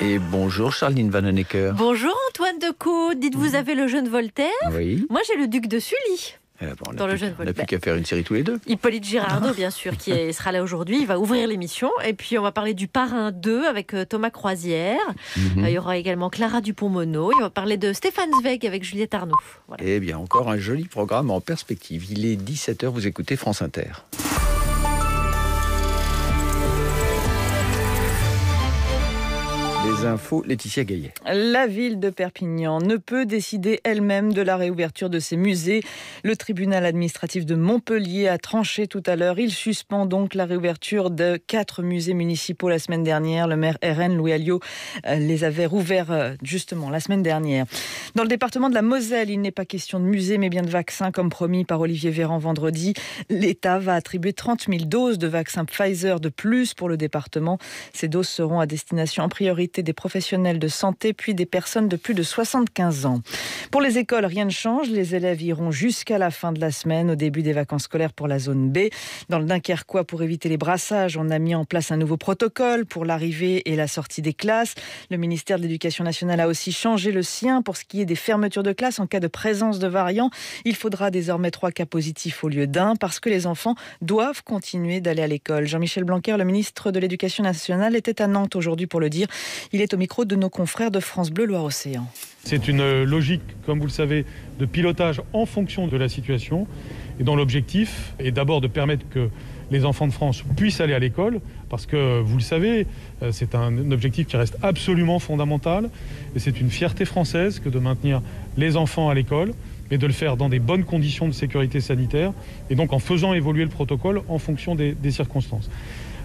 Et bonjour Charline Vanhoenacker. Bonjour Antoine Decaux. Dites, vous avez le jeune Voltaire. Oui. Moi j'ai le duc de Sully. Dans le jeune Voltaire. On n'a plus qu'à faire une série tous les deux. Hippolyte Girardot, bien sûr, qui sera là aujourd'hui. Il va ouvrir l'émission. Et puis on va parler du Parrain 2 avec Thomas Croisière. Il y aura également Clara Dupont-Moreau. Il va parler de Stéphane Zweig avec Juliette Arnaud. Voilà. Eh bien, encore un joli programme en perspective. Il est 17h, vous écoutez France Inter. Les infos, Laetitia Gaillet. La ville de Perpignan ne peut décider elle-même de la réouverture de ses musées. Le tribunal administratif de Montpellier a tranché tout à l'heure. Il suspend donc la réouverture de 4 musées municipaux la semaine dernière. Le maire RN, Louis Alliot, les avait rouverts justement la semaine dernière. Dans le département de la Moselle, il n'est pas question de musée, mais bien de vaccins, comme promis par Olivier Véran vendredi. L'État va attribuer 30 000 doses de vaccins Pfizer de plus pour le département. Ces doses seront à destination en priorité des professionnels de santé, puis des personnes de plus de 75 ans. Pour les écoles, rien ne change. Les élèves iront jusqu'à la fin de la semaine, au début des vacances scolaires pour la zone B. Dans le Dunkerquois, pour éviter les brassages, on a mis en place un nouveau protocole pour l'arrivée et la sortie des classes. Le ministère de l'Éducation nationale a aussi changé le sien pour ce qui est des fermetures de classes en cas de présence de variants. Il faudra désormais 3 cas positifs au lieu d'1 parce que les enfants doivent continuer d'aller à l'école. Jean-Michel Blanquer, le ministre de l'Éducation nationale, était à Nantes aujourd'hui pour le dire. Il est au micro de nos confrères de France Bleu Loire-Océan. C'est une logique, comme vous le savez, de pilotage en fonction de la situation et dont l'objectif est d'abord de permettre que les enfants de France puissent aller à l'école parce que, vous le savez, c'est un objectif qui reste absolument fondamental et c'est une fierté française que de maintenir les enfants à l'école mais de le faire dans des bonnes conditions de sécurité sanitaire et donc en faisant évoluer le protocole en fonction des circonstances.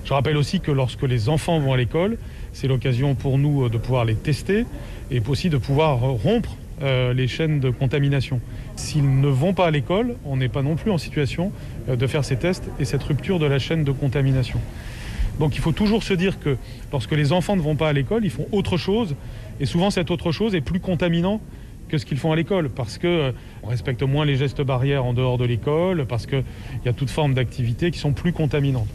Je rappelle aussi que lorsque les enfants vont à l'école, c'est l'occasion pour nous de pouvoir les tester et aussi de pouvoir rompre les chaînes de contamination. S'ils ne vont pas à l'école, on n'est pas non plus en situation de faire ces tests et cette rupture de la chaîne de contamination. Donc il faut toujours se dire que lorsque les enfants ne vont pas à l'école, ils font autre chose et souvent cette autre chose est plus contaminant que ce qu'ils font à l'école parce qu'on respecte moins les gestes barrières en dehors de l'école, parce qu'il y a toute forme d'activités qui sont plus contaminantes.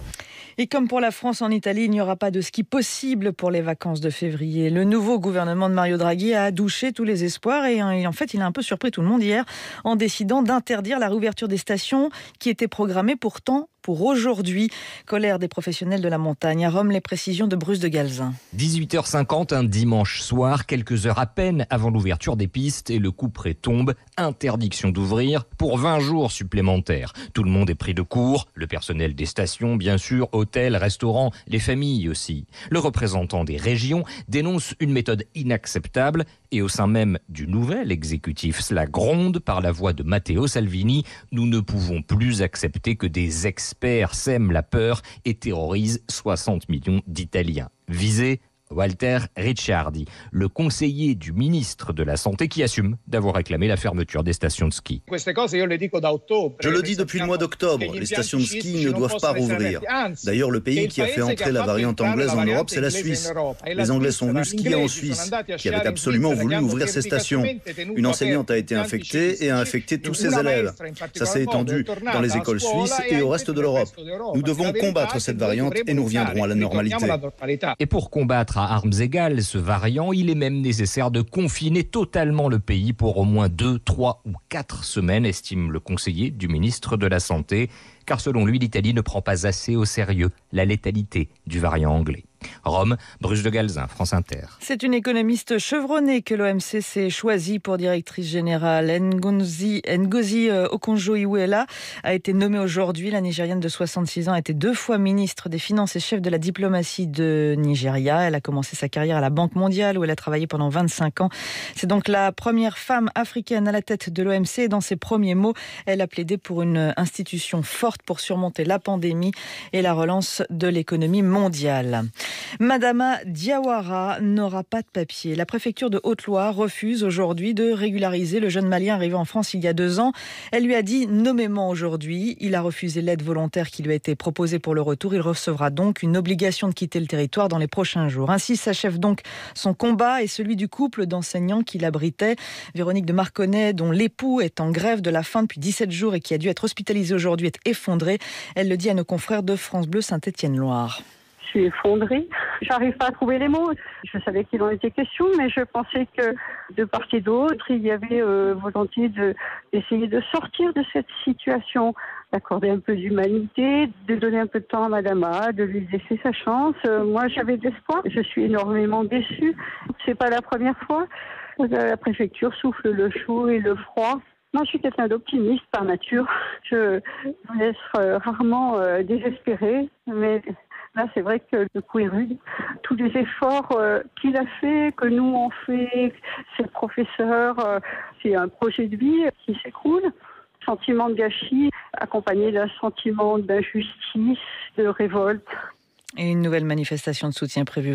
Et comme pour la France en Italie, il n'y aura pas de ski possible pour les vacances de février. Le nouveau gouvernement de Mario Draghi a douché tous les espoirs et en fait, il a un peu surpris tout le monde hier en décidant d'interdire la réouverture des stations qui étaient programmées pourtant pour aujourd'hui. Colère des professionnels de la montagne. À Rome, les précisions de Bruce de Galzin. 18h50, un dimanche soir, quelques heures à peine avant l'ouverture des pistes et le couperet tombe. Interdiction d'ouvrir pour 20 jours supplémentaires. Tout le monde est pris de court, le personnel des stations, bien sûr, hôtels, restaurants, les familles aussi. Le représentant des régions dénonce une méthode inacceptable et au sein même du nouvel exécutif, cela gronde par la voix de Matteo Salvini. Nous ne pouvons plus accepter que des experts sèment la peur et terrorisent 60 millions d'Italiens. Visés, Walter Ricciardi, le conseiller du ministre de la Santé qui assume d'avoir réclamé la fermeture des stations de ski. Je le dis depuis le mois d'octobre, les stations de ski ne doivent pas rouvrir. D'ailleurs, le pays qui a fait entrer la variante anglaise en Europe, c'est la Suisse. Les Anglais sont venus skier en Suisse, qui avaient absolument voulu ouvrir ces stations. Une enseignante a été infectée et a infecté tous ses élèves. Ça s'est étendu dans les écoles suisses et au reste de l'Europe. Nous devons combattre cette variante et nous reviendrons à la normalité. Et pour combattre à armes égales ce variant, il est même nécessaire de confiner totalement le pays pour au moins 2, 3 ou 4 semaines, estime le conseiller du ministre de la Santé, car selon lui, l'Italie ne prend pas assez au sérieux la létalité du variant anglais. Rome, Bruce de Galzin, France Inter. C'est une économiste chevronnée que l'OMC s'est choisie pour directrice générale. Ngozi Okonjo-Iweala a été nommée aujourd'hui. La Nigériane de 66 ans a été 2 fois ministre des Finances et chef de la diplomatie de Nigeria. Elle a commencé sa carrière à la Banque mondiale où elle a travaillé pendant 25 ans. C'est donc la première femme africaine à la tête de l'OMC. Et dans ses premiers mots, elle a plaidé pour une institution forte pour surmonter la pandémie et la relance de l'économie mondiale. Madama Diawara n'aura pas de papier. La préfecture de Haute-Loire refuse aujourd'hui de régulariser le jeune Malien arrivé en France il y a 2 ans. Elle lui a dit nommément aujourd'hui. Il a refusé l'aide volontaire qui lui a été proposée pour le retour. Il recevra donc une obligation de quitter le territoire dans les prochains jours. Ainsi s'achève donc son combat et celui du couple d'enseignants qui l'abritait. Véronique de Marconnet, dont l'époux est en grève de la faim depuis 17 jours et qui a dû être hospitalisé aujourd'hui, est effondrée. Elle le dit à nos confrères de France Bleu Saint-Étienne-Loire. Je suis effondrée. J'arrive pas à trouver les mots. Je savais qu'il en était question, mais je pensais que de part et d'autre, il y avait volonté d'essayer de sortir de cette situation, d'accorder un peu d'humanité, de donner un peu de temps à Madame A, de lui laisser sa chance. Moi, j'avais de l'espoir. Je suis énormément déçue. C'est pas la première fois. La préfecture souffle le chaud et le froid. Moi, je suis quelqu'un d'optimiste par nature. Je vous laisse rarement désespérée, mais là, c'est vrai que le coup est rude. Tous les efforts qu'il a fait, que nous on fait, ses professeurs, c'est un projet de vie qui s'écroule. Sentiment de gâchis, accompagné d'un sentiment d'injustice, de révolte. Et une nouvelle manifestation de soutien prévue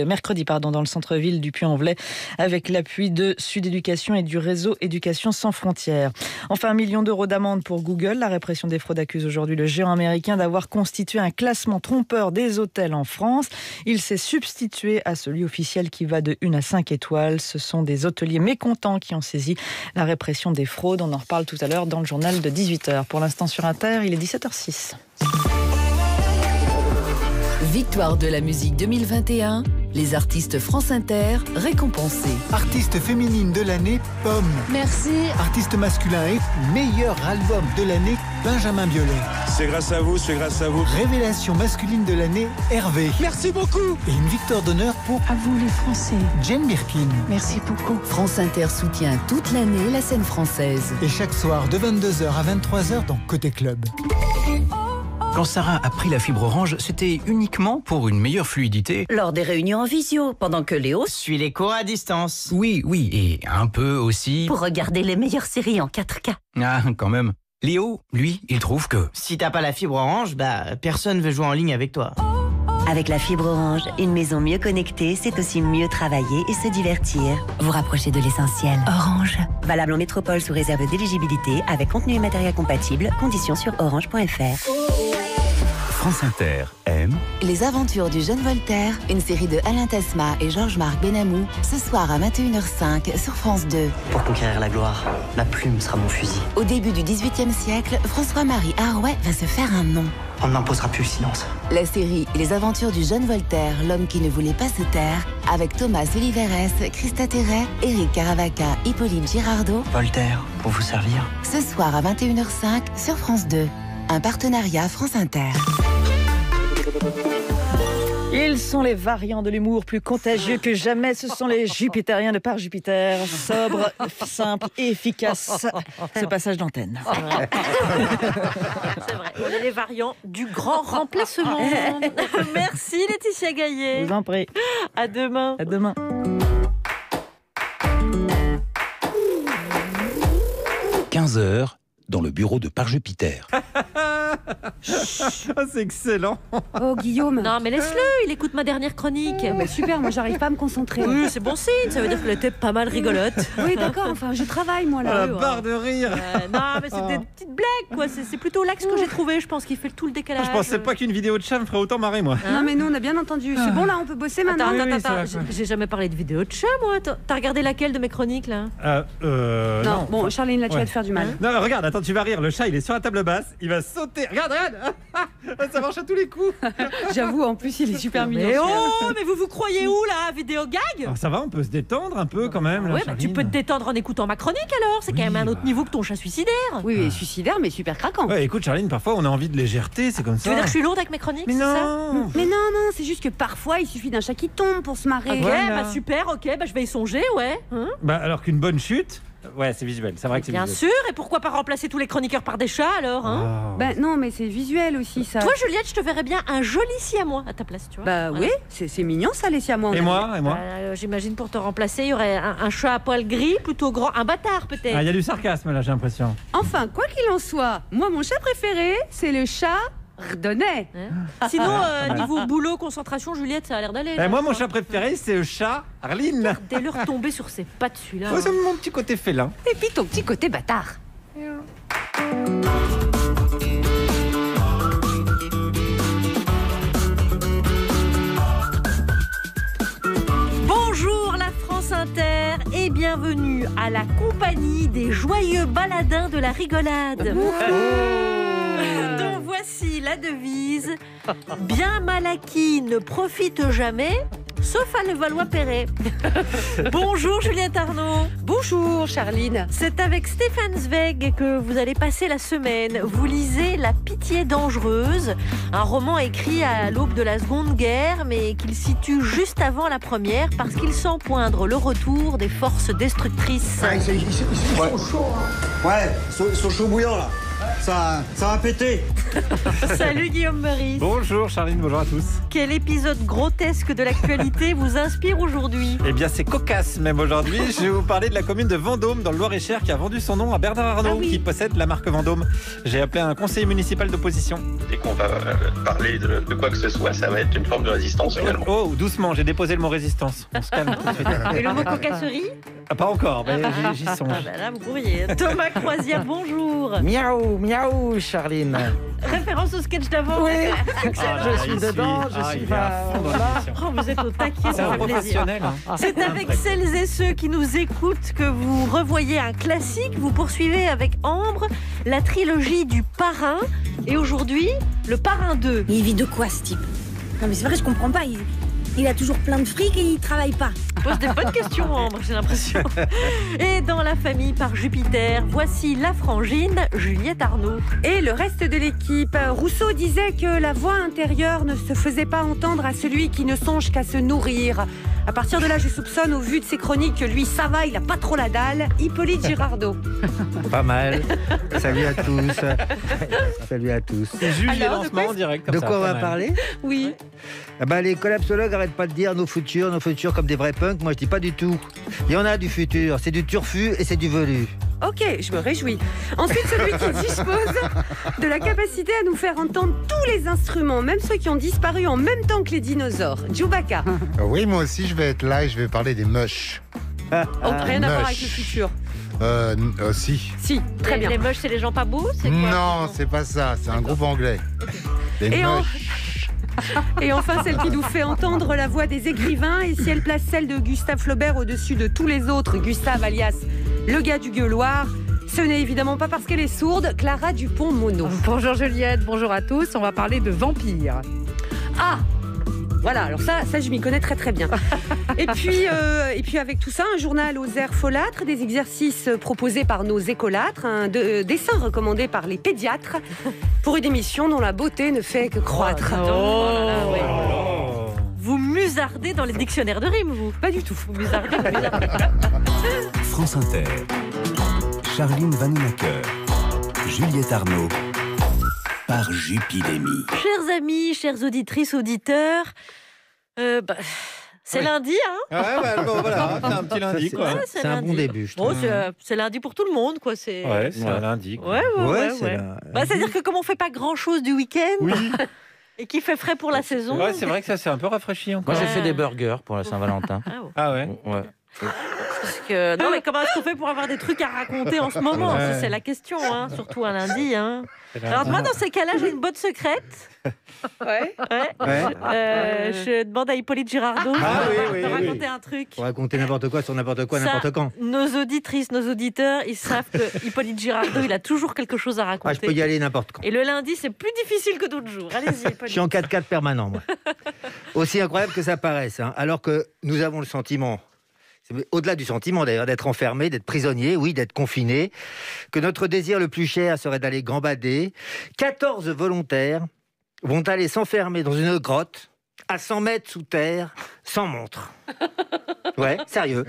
mercredi, dans le centre-ville du Puy-en-Velay, avec l'appui de Sud Éducation et du réseau Éducation sans frontières. Enfin, 1 million d'euros d'amende pour Google. La répression des fraudes accuse aujourd'hui le géant américain d'avoir constitué un classement trompeur des hôtels en France. Il s'est substitué à celui officiel qui va de 1 à 5 étoiles. Ce sont des hôteliers mécontents qui ont saisi la répression des fraudes. On en reparle tout à l'heure dans le journal de 18h. Pour l'instant sur Inter, il est 17h06. Victoire de la musique 2021, les artistes France Inter récompensés. Artiste féminine de l'année, Pomme. Merci. Artiste masculin et meilleur album de l'année, Benjamin Biolay. C'est grâce à vous, c'est grâce à vous. Révélation masculine de l'année, Hervé. Merci beaucoup. Et une victoire d'honneur pour À vous les Français. Jane Birkin. Merci beaucoup. France Inter soutient toute l'année la scène française. Et chaque soir de 22h à 23h dans Côté Club. Quand Sarah a pris la fibre Orange, c'était uniquement pour une meilleure fluidité. Lors des réunions en visio, pendant que Léo suit les cours à distance. Oui, et un peu aussi... pour regarder les meilleures séries en 4K. Ah, quand même. Léo, lui, il trouve que... si t'as pas la fibre Orange, personne veut jouer en ligne avec toi. Avec la fibre Orange, une maison mieux connectée, c'est aussi mieux travailler et se divertir. Vous rapprochez de l'essentiel. Orange. Valable en métropole sous réserve d'éligibilité, avec contenu et matériel compatible. Conditions sur orange.fr. France Inter aime... Les aventures du jeune Voltaire, une série de Alain Tasma et Georges-Marc Benamou, ce soir à 21h05 sur France 2. Pour conquérir la gloire, ma plume sera mon fusil. Au début du XVIIIe siècle, François-Marie Arouet va se faire un nom. On ne m'imposera plus le silence. La série Les aventures du jeune Voltaire, l'homme qui ne voulait pas se taire, avec Thomas Oliveres, Christa Terret, Éric Caravaca, Hippolyte Girardot. Voltaire, pour vous servir. Ce soir à 21h05 sur France 2. Un partenariat France Inter. Ils sont les variants de l'humour plus contagieux que jamais. Ce sont les Jupitériens de par Jupiter. Sobres, simples et efficaces. Ce passage d'antenne. C'est vrai. C'est vrai. On est les variants du grand remplacement. Merci Laetitia Gaillet. Je vous en prie. À demain. À demain. 15h dans le bureau de Par Jupiter. C'est excellent. Oh Guillaume. Non mais laisse-le, il écoute ma dernière chronique. Mais super, moi j'arrive pas à me concentrer. Oui, c'est bon signe, ça veut dire qu'elle était pas mal rigolote. Oui d'accord, enfin je travaille moi là. La barre de rire. Non mais c'est des petites blagues quoi, c'est plutôt l'axe que j'ai trouvé, je pense qu'il fait tout le décalage. Je pensais pas qu'une vidéo de chat me ferait autant marrer moi. Non mais nous on a bien entendu, c'est bon là on peut bosser maintenant. Attends, j'ai jamais parlé de vidéo de chat moi. T'as regardé laquelle de mes chroniques là? Non, bon Charline là tu vas te faire du mal. Non regarde, attends tu vas rire, le chat il est sur la table basse, il va sauter, regarde ça marche à tous les coups. J'avoue en plus il est super mignon. Mais vous croyez où là? Vidéo gag? Ça va, on peut se détendre un peu quand même. Ouais, tu peux te détendre en écoutant ma chronique alors, c'est quand même un autre niveau que ton chat suicidaire. Oui, suicidaire mais super craquant. Ouais, écoute Charline, parfois on a envie de légèreté, c'est comme ça. Tu veux dire que je suis lourde avec mes chroniques? Mais non. Mais non, c'est juste que parfois il suffit d'un chat qui tombe pour se marrer. Ok, bah super, ok, bah je vais y songer, ouais. Alors qu'une bonne chute... Ouais, c'est visuel, c'est vrai que c'est visuel. Bien sûr, et pourquoi pas remplacer tous les chroniqueurs par des chats alors Non, mais c'est visuel aussi ça. Toi Juliette, je te verrais bien un joli siamois à ta place, tu vois. Bah oui, c'est mignon ça les siamois. Et moi j'imagine pour te remplacer, il y aurait un chat à poil gris, plutôt grand, un bâtard peut-être. Il y a du sarcasme là, j'ai l'impression. Enfin, quoi qu'il en soit, moi mon chat préféré, c'est le chat Ardennais. Sinon, niveau boulot, concentration, Juliette, ça a l'air d'aller. Moi, mon chat préféré, c'est le chat Arline. Dès l'heure tombée sur ses pattes, celui-là. C'est mon petit côté félin. Et puis ton petit côté bâtard. Bonjour la France Inter et bienvenue à la compagnie des joyeux baladins de la rigolade. Donc voici la devise: Bien mal acquis ne profite jamais, sauf à Levallois-Perret. Bonjour Juliette Arnaud. Bonjour Charline. C'est avec Stéphane Zweig que vous allez passer la semaine. Vous lisez La pitié dangereuse, un roman écrit à l'aube de la Seconde Guerre, mais qu'il situe juste avant la Première parce qu'il sent poindre le retour des forces destructrices. Ah, ils sont chauds. Hein. Ouais, ils sont chauds bouillants là. Ça va péter. Salut Guillaume Meurice. Bonjour Charline, bonjour à tous. Quel épisode grotesque de l'actualité vous inspire aujourd'hui? Eh bien c'est cocasse même aujourd'hui. Je vais vous parler de la commune de Vendôme dans le Loir-et-Cher qui a vendu son nom à Bernard Arnault qui possède la marque Vendôme. J'ai appelé un conseiller municipal d'opposition. Dès qu'on va parler de quoi que ce soit, ça va être une forme de résistance finalement. Oh, doucement, j'ai déposé le mot résistance. On se calme. Et le mot cocasserie? Pas encore, mais j'y songe. Là, vous pourriez. Thomas Croisière, bonjour. Miaou, miaou, Charline. Référence au sketch d'avant. Oui, je suis dedans, je suis là. Oh, vous êtes au taquet, ça fait plaisir. Hein. C'est avec celles et ceux qui nous écoutent que vous revoyez un classique. Vous poursuivez avec Ambre la trilogie du Parrain. Et aujourd'hui, le Parrain 2. Il vit de quoi ce type? Non mais c'est vrai, je comprends pas. Il a toujours plein de fric et il travaille pas. Pose des bonnes questions, Ambre, j'ai l'impression. Et dans La famille par Jupiter, voici la frangine Juliette Arnaud. Et le reste de l'équipe. Rousseau disait que la voix intérieure ne se faisait pas entendre à celui qui ne songe qu'à se nourrir. À partir de là, je soupçonne, au vu de ses chroniques, que lui, ça va, il a pas trop la dalle. Hippolyte Girardot. Pas mal. Salut à tous. Salut à tous. Juge les lancements en direct. Comme de ça, quoi on va mal. parler? Oui. Les collapsologues n'arrêtent pas de dire nos futurs comme des vrais punks. Moi, je dis pas du tout. Il y en a du futur. C'est du turfu et c'est du velu. Ok, je me réjouis. Ensuite, celui qui dispose de la capacité à nous faire entendre tous les instruments, même ceux qui ont disparu en même temps que les dinosaures. Chewbacca. Oui, moi aussi, je vais être là et je vais parler des mush. Rien à voir avec le futur. Si. Si, très bien. Les moches, c'est les gens pas beaux? C'est quoi? Non, c'est pas ça. C'est un groupe anglais. Les mush. Et enfin, celle qui nous fait entendre la voix des écrivains. Et si elle place celle de Gustave Flaubert au-dessus de tous les autres, Gustave alias le gars du gueuloir, ce n'est évidemment pas parce qu'elle est sourde, Clara Dupont-Mono. Bonjour Juliette, bonjour à tous. On va parler de vampires. Ah! Voilà, alors ça je m'y connais très très bien. Et puis avec tout ça, un journal aux airs folâtres, des exercices proposés par nos écolâtres, un dessin recommandé par les pédiatres, pour une émission dont la beauté ne fait que croître. Vous musardez dans les dictionnaires de rimes, vous? Pas du tout. Vous musardez. France Inter. Charline Vanhoenacker. Juliette Arnaud. Par Jupidémie. Chers amis, chères auditrices, auditeurs, c'est lundi, hein? Voilà, c'est un petit lundi, quoi. Ouais, c'est un bon début, je trouve. C'est lundi pour tout le monde, quoi. C'est un lundi. Ouais. C'est-à-dire que comme on fait pas grand-chose du week-end, et qu'il fait frais pour la saison... Ouais, c'est vrai que ça, c'est un peu rafraîchi encore. Moi, j'ai fait des burgers pour la Saint-Valentin. Ah ouais? Ouais. Parce que, non, mais comment est-ce qu'on fait pour avoir des trucs à raconter en ce moment? Ça, c'est la question, hein, surtout un lundi. Hein. Alors moi, dans ces cas-là, j'ai une bonne secrète. Je demande à Hippolyte Girardot de raconter un truc. Pour raconter n'importe quoi sur n'importe quoi, n'importe quand. Nos auditrices, nos auditeurs, ils savent que Hippolyte Girardot, il a toujours quelque chose à raconter. Je peux y aller n'importe quand. Et le lundi, c'est plus difficile que d'autres jours. Allez-y, Hippolyte. Je suis en 4x4 permanent, moi. Aussi incroyable que ça paraisse, hein, alors que nous avons le sentiment... Au-delà du sentiment d'ailleurs, d'être enfermé, d'être prisonnier, oui, d'être confiné, que notre désir le plus cher serait d'aller gambader. 14 volontaires vont aller s'enfermer dans une grotte à 100 mètres sous terre, sans montre. Ouais, sérieux.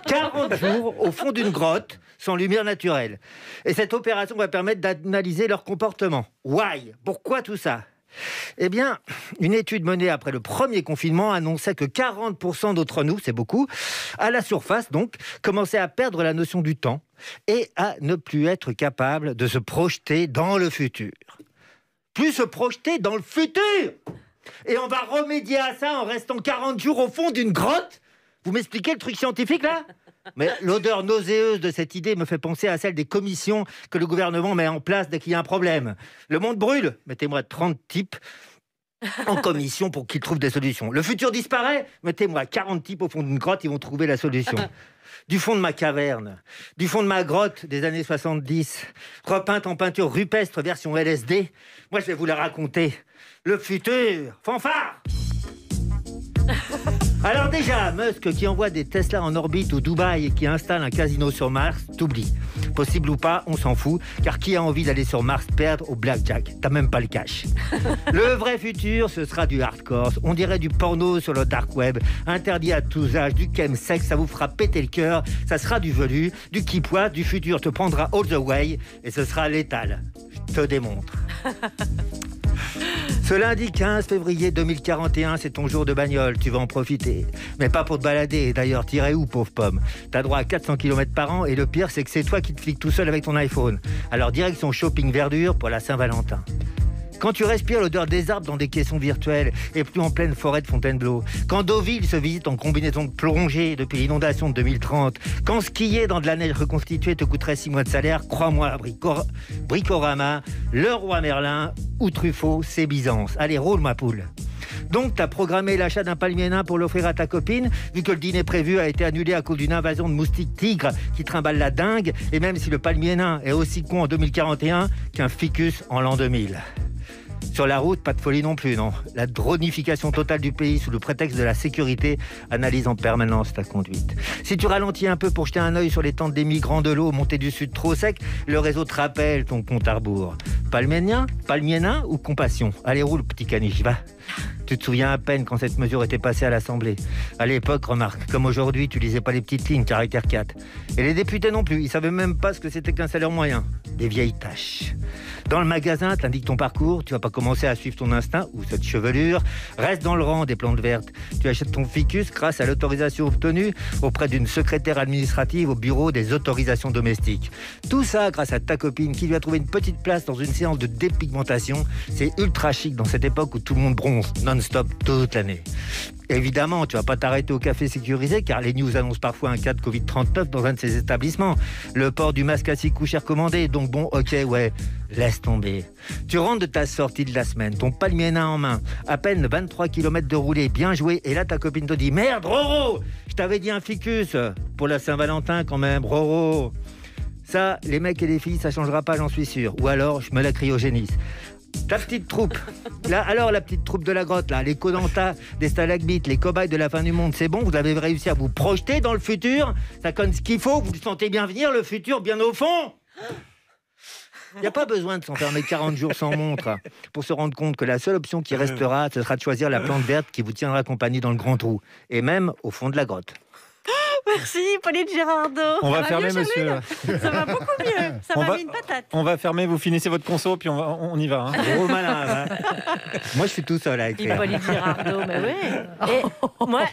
40 jours au fond d'une grotte, sans lumière naturelle. Et cette opération va permettre d'analyser leur comportement. Why? Pourquoi tout ça? Eh bien, une étude menée après le premier confinement annonçait que 40% d'entre nous, c'est beaucoup, à la surface donc, commençaient à perdre la notion du temps et à ne plus être capables de se projeter dans le futur. Plus se projeter dans le futur! Et on va remédier à ça en restant 40 jours au fond d'une grotte? Vous m'expliquez le truc scientifique là? Mais l'odeur nauséeuse de cette idée me fait penser à celle des commissions que le gouvernement met en place dès qu'il y a un problème. Le monde brûle. Mettez-moi 30 types en commission pour qu'ils trouvent des solutions. Le futur disparaît? Mettez-moi 40 types au fond d'une grotte, ils vont trouver la solution. Du fond de ma caverne, du fond de ma grotte des années 70, repeinte en peinture rupestre version LSD, moi je vais vous la raconter. Le futur, fanfare! Alors déjà, Musk qui envoie des Tesla en orbite au Dubaï et qui installe un casino sur Mars, t'oublies. Possible ou pas, on s'en fout, car qui a envie d'aller sur Mars perdre au blackjack? T'as même pas le cash. Le vrai futur, ce sera du hardcore, on dirait du porno sur le dark web, interdit à tous âges, du chemsex, ça vous fera péter le cœur, ça sera du velu, du kipois, du futur te prendra all the way, et ce sera létal. Je te démontre. Ce lundi 15 février 2041, c'est ton jour de bagnole, tu vas en profiter. Mais pas pour te balader, d'ailleurs, t'irais où, pauvre pomme? T'as droit à 400 km par an et le pire, c'est que c'est toi qui te fliques tout seul avec ton iPhone. Alors direction shopping verdure pour la Saint-Valentin. Quand tu respires l'odeur des arbres dans des caissons virtuels et plus en pleine forêt de Fontainebleau. Quand Deauville se visite en combinaison de plongée depuis l'inondation de 2030. Quand skier dans de la neige reconstituée te coûterait 6 mois de salaire, crois-moi, Bricorama, Leroy Merlin ou Truffaut, c'est Byzance. Allez, roule ma poule. Donc, t'as programmé l'achat d'un palmier nain pour l'offrir à ta copine, vu que le dîner prévu a été annulé à cause d'une invasion de moustiques tigres qui trimballent la dingue, et même si le palmier nain est aussi con en 2041 qu'un ficus en l'an 2000. Sur la route, pas de folie non plus, non. La dronification totale du pays sous le prétexte de la sécurité analyse en permanence ta conduite. Si tu ralentis un peu pour jeter un œil sur les tentes des migrants de l'eau montée du sud trop sec, le réseau te rappelle ton compte à rebours. Palmier nain ou compassion? Allez, roule, petit caniche, va. Tu te souviens à peine quand cette mesure était passée à l'Assemblée. À l'époque, remarque, comme aujourd'hui, tu lisais pas les petites lignes, caractère 4. Et les députés non plus, ils savaient même pas ce que c'était qu'un salaire moyen. Des vieilles tâches. Dans le magasin, t'indiques ton parcours, tu vas pas commencer à suivre ton instinct ou cette chevelure. Reste dans le rang des plantes vertes. Tu achètes ton ficus grâce à l'autorisation obtenue auprès d'une secrétaire administrative au bureau des autorisations domestiques. Tout ça grâce à ta copine qui lui a trouvé une petite place dans une séance de dépigmentation. C'est ultra chic dans cette époque où tout le monde bronze non-stop toute l'année. Évidemment, tu vas pas t'arrêter au café sécurisé car les news annoncent parfois un cas de Covid-39 dans un de ces établissements. Le port du masque à 6 couches est recommandé, donc bon, ok, ouais, laisse tomber. Tu rentres de ta sortie de la semaine, ton palmier nain en main, à peine 23 km de roulé, bien joué, et là ta copine te dit « Merde, Roro, je t'avais dit un ficus pour la Saint-Valentin quand même, Roro !» Ça, les mecs et les filles, ça changera pas, j'en suis sûr. Ou alors, je me la cryogénise. Ta petite troupe, là, alors la petite troupe de la grotte, là, les Koh-Lanta, des stalagmites, les cobayes de la fin du monde, c'est bon, vous avez réussi à vous projeter dans le futur, ça conne ce qu'il faut, vous le sentez bien venir, le futur, bien au fond. Il n'y a pas besoin de s'enfermer 40 jours sans montre pour se rendre compte que la seule option qui restera, ce sera de choisir la plante verte qui vous tiendra compagnie dans le grand trou, et même au fond de la grotte. Merci, Pauline Girardot. On va fermer, monsieur. Ça va beaucoup mieux. Ça m'a mis une patate. On va fermer, vous finissez votre conso, puis on y va. Hein. Gros malin, hein. Moi, je suis tout seul à écrire. Pauline Girardot, mais oui. Et moi,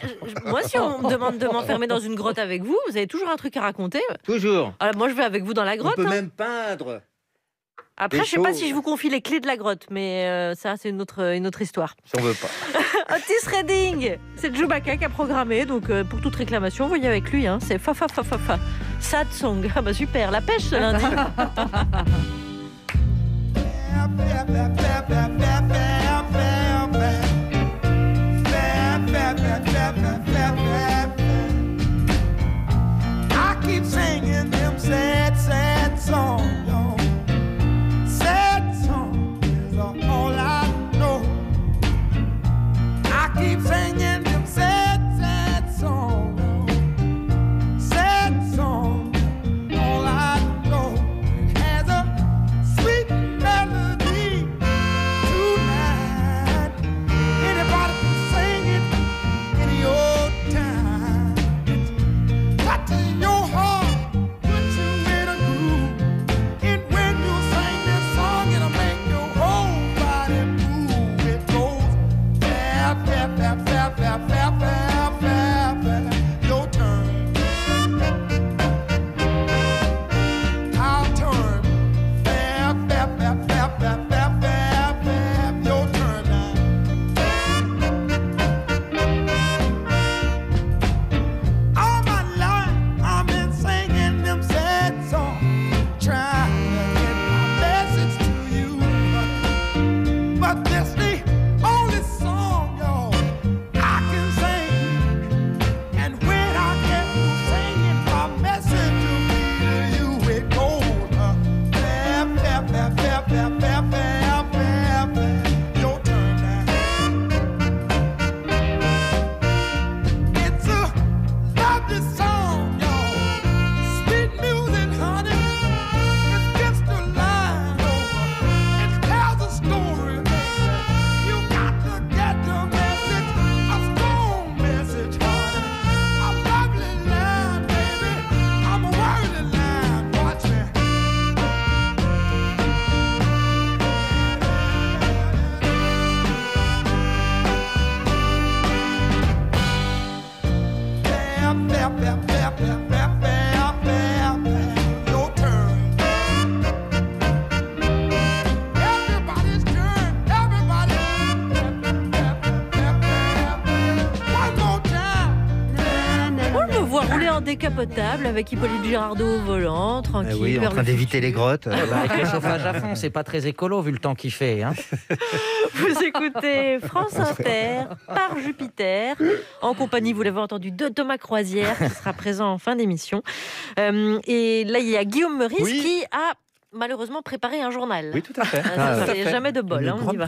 si on me demande de m'enfermer dans une grotte avec vous, vous avez toujours un truc à raconter. Toujours. Alors, moi, je vais avec vous dans la grotte. On peut même peindre. Après, je sais pas si je vous confie les clés de la grotte, mais ça, c'est une autre histoire. J'en veux pas. Otis Redding, c'est Chewbacca qui a programmé, donc pour toute réclamation, voyez avec lui, hein, c'est fa. Sad song, ah bah super, la pêche ce lundi. I keep singing them sad songs. All I know, I keep singing them sad songs. Sad songs, all I know. It has a sweet melody to rouler en décapotable avec Hippolyte Girardot au volant, tranquille. Oui, en train d'éviter les grottes. Avec le chauffage à fond, c'est pas très écolo vu le temps qu'il fait. Hein. Vous écoutez France Inter par Jupiter, en compagnie, vous l'avez entendu, de Thomas Croisière, qui sera présent en fin d'émission. Et là, il y a Guillaume Meurice qui a malheureusement préparé un journal. Oui, tout à fait. C'est jamais de bol. On y va.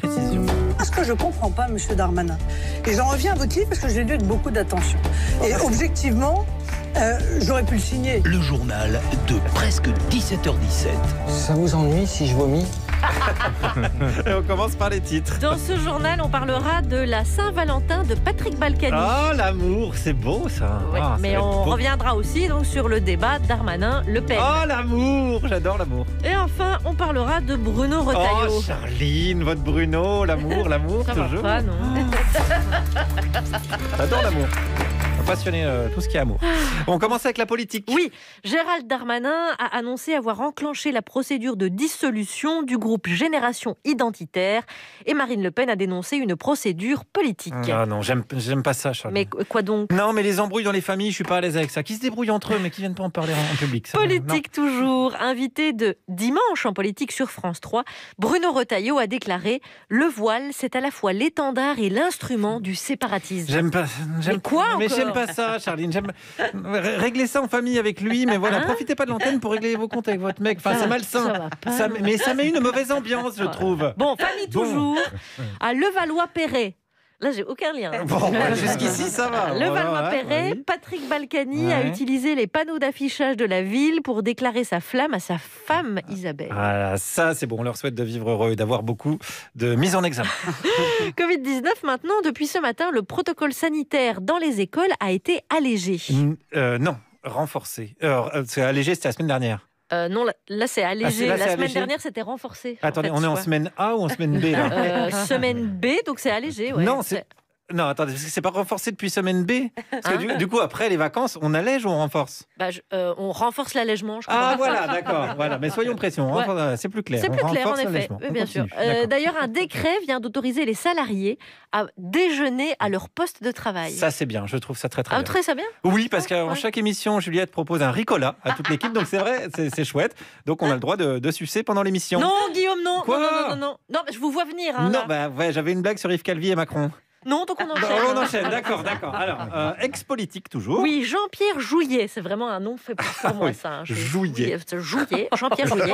Ce que je ne comprends pas, M. Darmanin, et j'en reviens à votre livre parce que je l'ai lu avec beaucoup d'attention. Et objectivement, j'aurais pu le signer. Le journal de presque 17h17. Ça vous ennuie si je vomis? Et on commence par les titres. Dans ce journal, on parlera de la Saint-Valentin de Patrick Balkany. Oh, l'amour, c'est beau ça. Ouais, mais on reviendra aussi donc sur le débat Darmanin-Le Pen. Oh, l'amour, j'adore l'amour. Et enfin, on parlera de Bruno Retailleau. Oh, Charline, votre Bruno, l'amour, ça toujours. Va pas, non. J'adore l'amour. Passionné tout ce qui est amour. On commence avec la politique. Oui, Gérald Darmanin a annoncé avoir enclenché la procédure de dissolution du groupe Génération Identitaire et Marine Le Pen a dénoncé une procédure politique. Ah non, j'aime pas ça, Charles. Mais quoi donc? Non, mais les embrouilles dans les familles, je suis pas à l'aise avec ça. Qui se débrouillent entre eux, mais qui viennent pas en parler en public. Ça, politique toujours. Invité de Dimanche en politique sur France 3, Bruno Retailleau a déclaré « Le voile, c'est à la fois l'étendard et l'instrument du séparatisme ». J'aime pas. Mais quoi encore? Mais j'aime pas ça, Charline. Régler ça en famille avec lui, mais voilà, profitez pas de l'antenne pour régler vos comptes avec votre mec. Enfin, c'est malsain. Mais ça met une mauvaise ambiance, je trouve. Bon, famille toujours. À Levallois-Perret. Là, j'ai aucun lien. Bon, jusqu'ici, ça va. Levallois-Perret, Patrick Balkany a utilisé les panneaux d'affichage de la ville pour déclarer sa flamme à sa femme Isabelle. Ah, ça, c'est bon. On leur souhaite de vivre heureux et d'avoir beaucoup de mise en examen. Covid-19, maintenant, depuis ce matin, le protocole sanitaire dans les écoles a été allégé. Non, renforcé. C'est allégé, c'était la semaine dernière. Non, là c'est allégé. Là, la semaine allégé. dernière c'était renforcé. Attendez, on est en semaine A ou en semaine B là Semaine B, donc c'est allégé. Ouais. Non, attendez, parce que c'est pas renforcé depuis semaine B. Parce que du coup, après les vacances, on allège ou on renforce? On renforce l'allègement, je crois. Ah voilà, d'accord. Voilà. Mais soyons précieux, c'est plus clair. C'est plus clair, en effet. Oui, bien sûr. D'ailleurs, un décret vient d'autoriser les salariés à déjeuner à leur poste de travail. Ça, c'est bien. Je trouve ça très bien. Vous trouvez ça bien? Oui, parce qu'en chaque émission, Juliette propose un ricola à toute l'équipe. Donc c'est vrai, c'est chouette. Donc on a le droit de sucer pendant l'émission. Non, Guillaume, non. Quoi? Non, mais je vous vois venir. Non, j'avais une blague sur Yves Calvi et Macron. Non, donc on enchaîne. On enchaîne, d'accord. Alors, ex-politique toujours. Oui, Jean-Pierre Jouyet, c'est vraiment un nom fait pour moi, ça. Jouyet. Jean-Pierre Jouyet.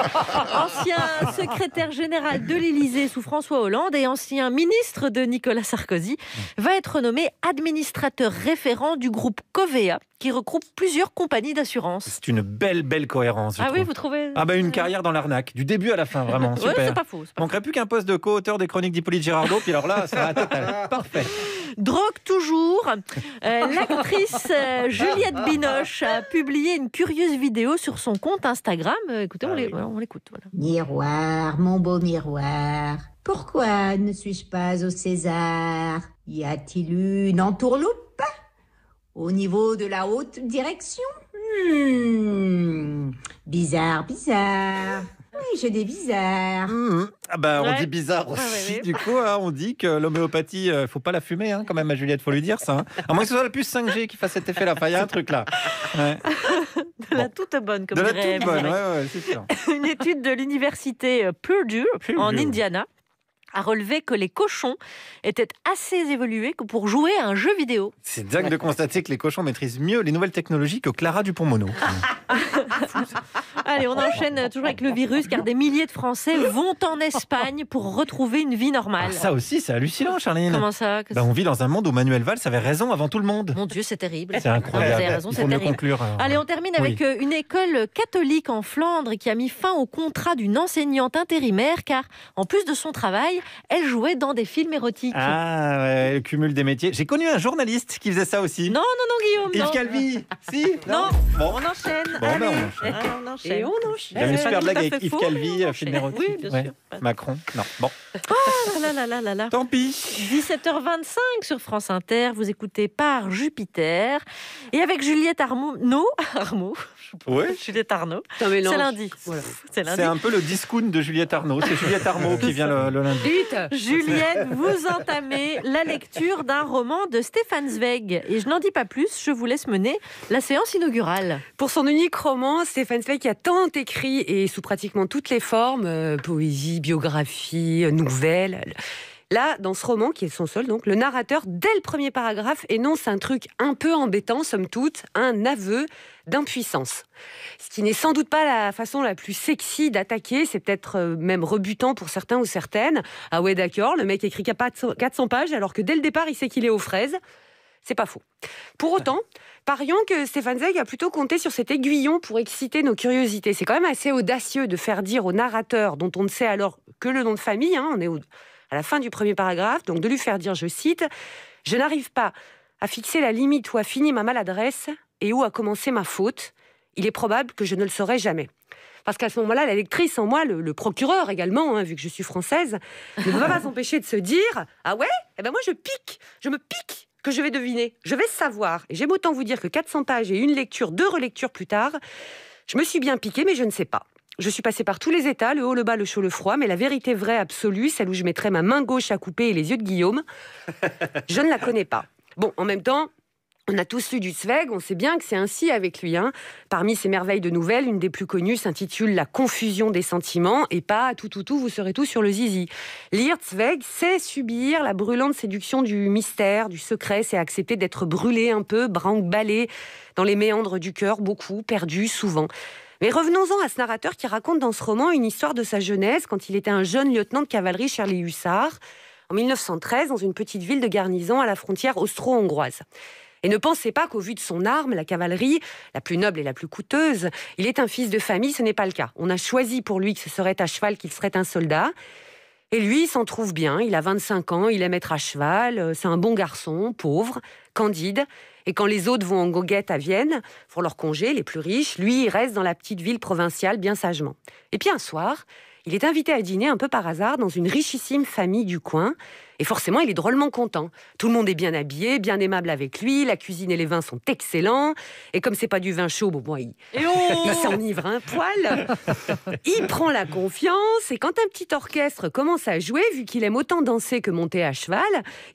Ancien secrétaire général de l'Élysée sous François Hollande et ancien ministre de Nicolas Sarkozy, va être nommé administrateur référent du groupe Covea, qui regroupe plusieurs compagnies d'assurance. C'est une belle cohérence. Je trouve. Oui, vous trouvez? Une carrière dans l'arnaque, du début à la fin, vraiment. Super. Ouais, c'est pas faux. Manquerait plus qu'un poste de co-auteur des chroniques d'Hippolyte Girardot, puis alors là, ça va total. Parfait. Drogue toujours. L'actrice Juliette Binoche a publié une curieuse vidéo sur son compte Instagram. Écoutez, on l'écoute. Voilà. Miroir, mon beau miroir, pourquoi ne suis-je pas au César? Y a-t-il une entourloupe au niveau de la haute direction? Bizarre. Oui, j'ai des bizarres. On dit bizarre aussi. Du coup, on dit que l'homéopathie, faut pas la fumer quand même à Juliette, faut lui dire ça. À moins que ce soit la puce 5G qui fasse cet effet-là. Il y a un truc là. Ouais. De la toute bonne, comme dirait. De la toute bonne, ouais, c'est sûr. Une étude de l'université Purdue en Indiana a relevé que les cochons étaient assez évolués pour jouer à un jeu vidéo. C'est dingue de constater que les cochons maîtrisent mieux les nouvelles technologies que Clara Dupont-Mono. Allez, on enchaîne toujours avec le virus, car des milliers de Français vont en Espagne pour retrouver une vie normale. Ça aussi, c'est hallucinant, Charline. Comment ça? On vit dans un monde où Manuel Valls avait raison avant tout le monde. Mon Dieu, c'est terrible. C'est incroyable. Vous avez raison, c'est terrible. Conclure, Allez, on termine avec une école catholique en Flandre qui a mis fin au contrat d'une enseignante intérimaire, car en plus de son travail, elle jouait dans des films érotiques. Le cumul des métiers. J'ai connu un journaliste qui faisait ça aussi. Non, Guillaume. Yves Calvi. Si? Non. Bon. On enchaîne. Bon, Allez. on enchaîne. On enchaîne. enchaîne. Et on enchaîne. Il y a une super blague tout à avec fait Yves faux, Calvi, on film érotique. Oui, bien sûr. Macron, non. Bon. Oh là là là là là. Tant pis. 17h25 sur France Inter, vous écoutez Par Jupiter. Et avec Juliette Arnaud. Ouais. Juliette Arnaud. C'est un mélange. C'est lundi. Voilà. C'est lundi. C'est un peu le discount de Juliette Arnaud. C'est Juliette Arnaud qui vient le lundi. Juliette, vous entamez la lecture d'un roman de Stefan Zweig. Et je n'en dis pas plus, je vous laisse mener la séance inaugurale. Pour son unique roman, Stefan Zweig a tant écrit et sous pratiquement toutes les formes, poésie, biographie, nouvelle. Là, dans ce roman, qui est son seul, donc, le narrateur, dès le premier paragraphe, énonce un truc un peu embêtant, somme toute, un aveu d'impuissance. Ce qui n'est sans doute pas la façon la plus sexy d'attaquer, c'est peut-être même rebutant pour certains ou certaines. Ah ouais, d'accord, le mec écrit 400 pages, alors que dès le départ, il sait qu'il est aux fraises. C'est pas faux. Pour autant, parions que Stefan Zweig a plutôt compté sur cet aiguillon pour exciter nos curiosités. C'est quand même assez audacieux de faire dire au narrateur, dont on ne sait alors que le nom de famille, on est à la fin du premier paragraphe, donc de lui faire dire, je cite, « Je n'arrive pas à fixer la limite où a fini ma maladresse et où a commencé ma faute. Il est probable que je ne le saurai jamais. » Parce qu'à ce moment-là, la lectrice en moi, le procureur également, vu que je suis française, ne peut pas s'empêcher de se dire « Ah ouais ? Eh ben moi je me pique que je vais deviner, je vais savoir. » Et j'aime autant vous dire que 400 pages et une lecture, 2 relectures plus tard, je me suis bien piquée, mais je ne sais pas. Je suis passée par tous les états, le haut, le bas, le chaud, le froid, mais la vérité vraie, absolue, celle où je mettrais ma main gauche à couper et les yeux de Guillaume, je ne la connais pas. Bon, en même temps, on a tous lu du Zweig, on sait bien que c'est ainsi avec lui. Parmi ses merveilles de nouvelles, une des plus connues s'intitule « La confusion des sentiments » et pas « Tout, vous serez tous sur le zizi ». Lire Zweig, c'est subir la brûlante séduction du mystère, du secret, c'est accepter d'être brûlé un peu, branque-ballé dans les méandres du cœur, beaucoup, perdu, souvent. Mais revenons-en à ce narrateur qui raconte dans ce roman une histoire de sa jeunesse quand il était un jeune lieutenant de cavalerie chez les hussards, en 1913, dans une petite ville de garnison à la frontière austro-hongroise. Et ne pensez pas qu'au vu de son arme, la cavalerie, la plus noble et la plus coûteuse, il est un fils de famille, ce n'est pas le cas. On a choisi pour lui que ce serait à cheval qu'il serait un soldat. Et lui, il s'en trouve bien, il a 25 ans, il aime être à cheval, c'est un bon garçon, pauvre, candide. Et quand les autres vont en goguette à Vienne, pour leur congé, les plus riches, lui, il reste dans la petite ville provinciale bien sagement. Et puis un soir, il est invité à dîner un peu par hasard dans une richissime famille du coin. Et forcément, il est drôlement content. Tout le monde est bien habillé, bien aimable avec lui. La cuisine et les vins sont excellents. Et comme c'est pas du vin chaud, il s'enivre un poil. Il prend la confiance. Et quand un petit orchestre commence à jouer, vu qu'il aime autant danser que monter à cheval,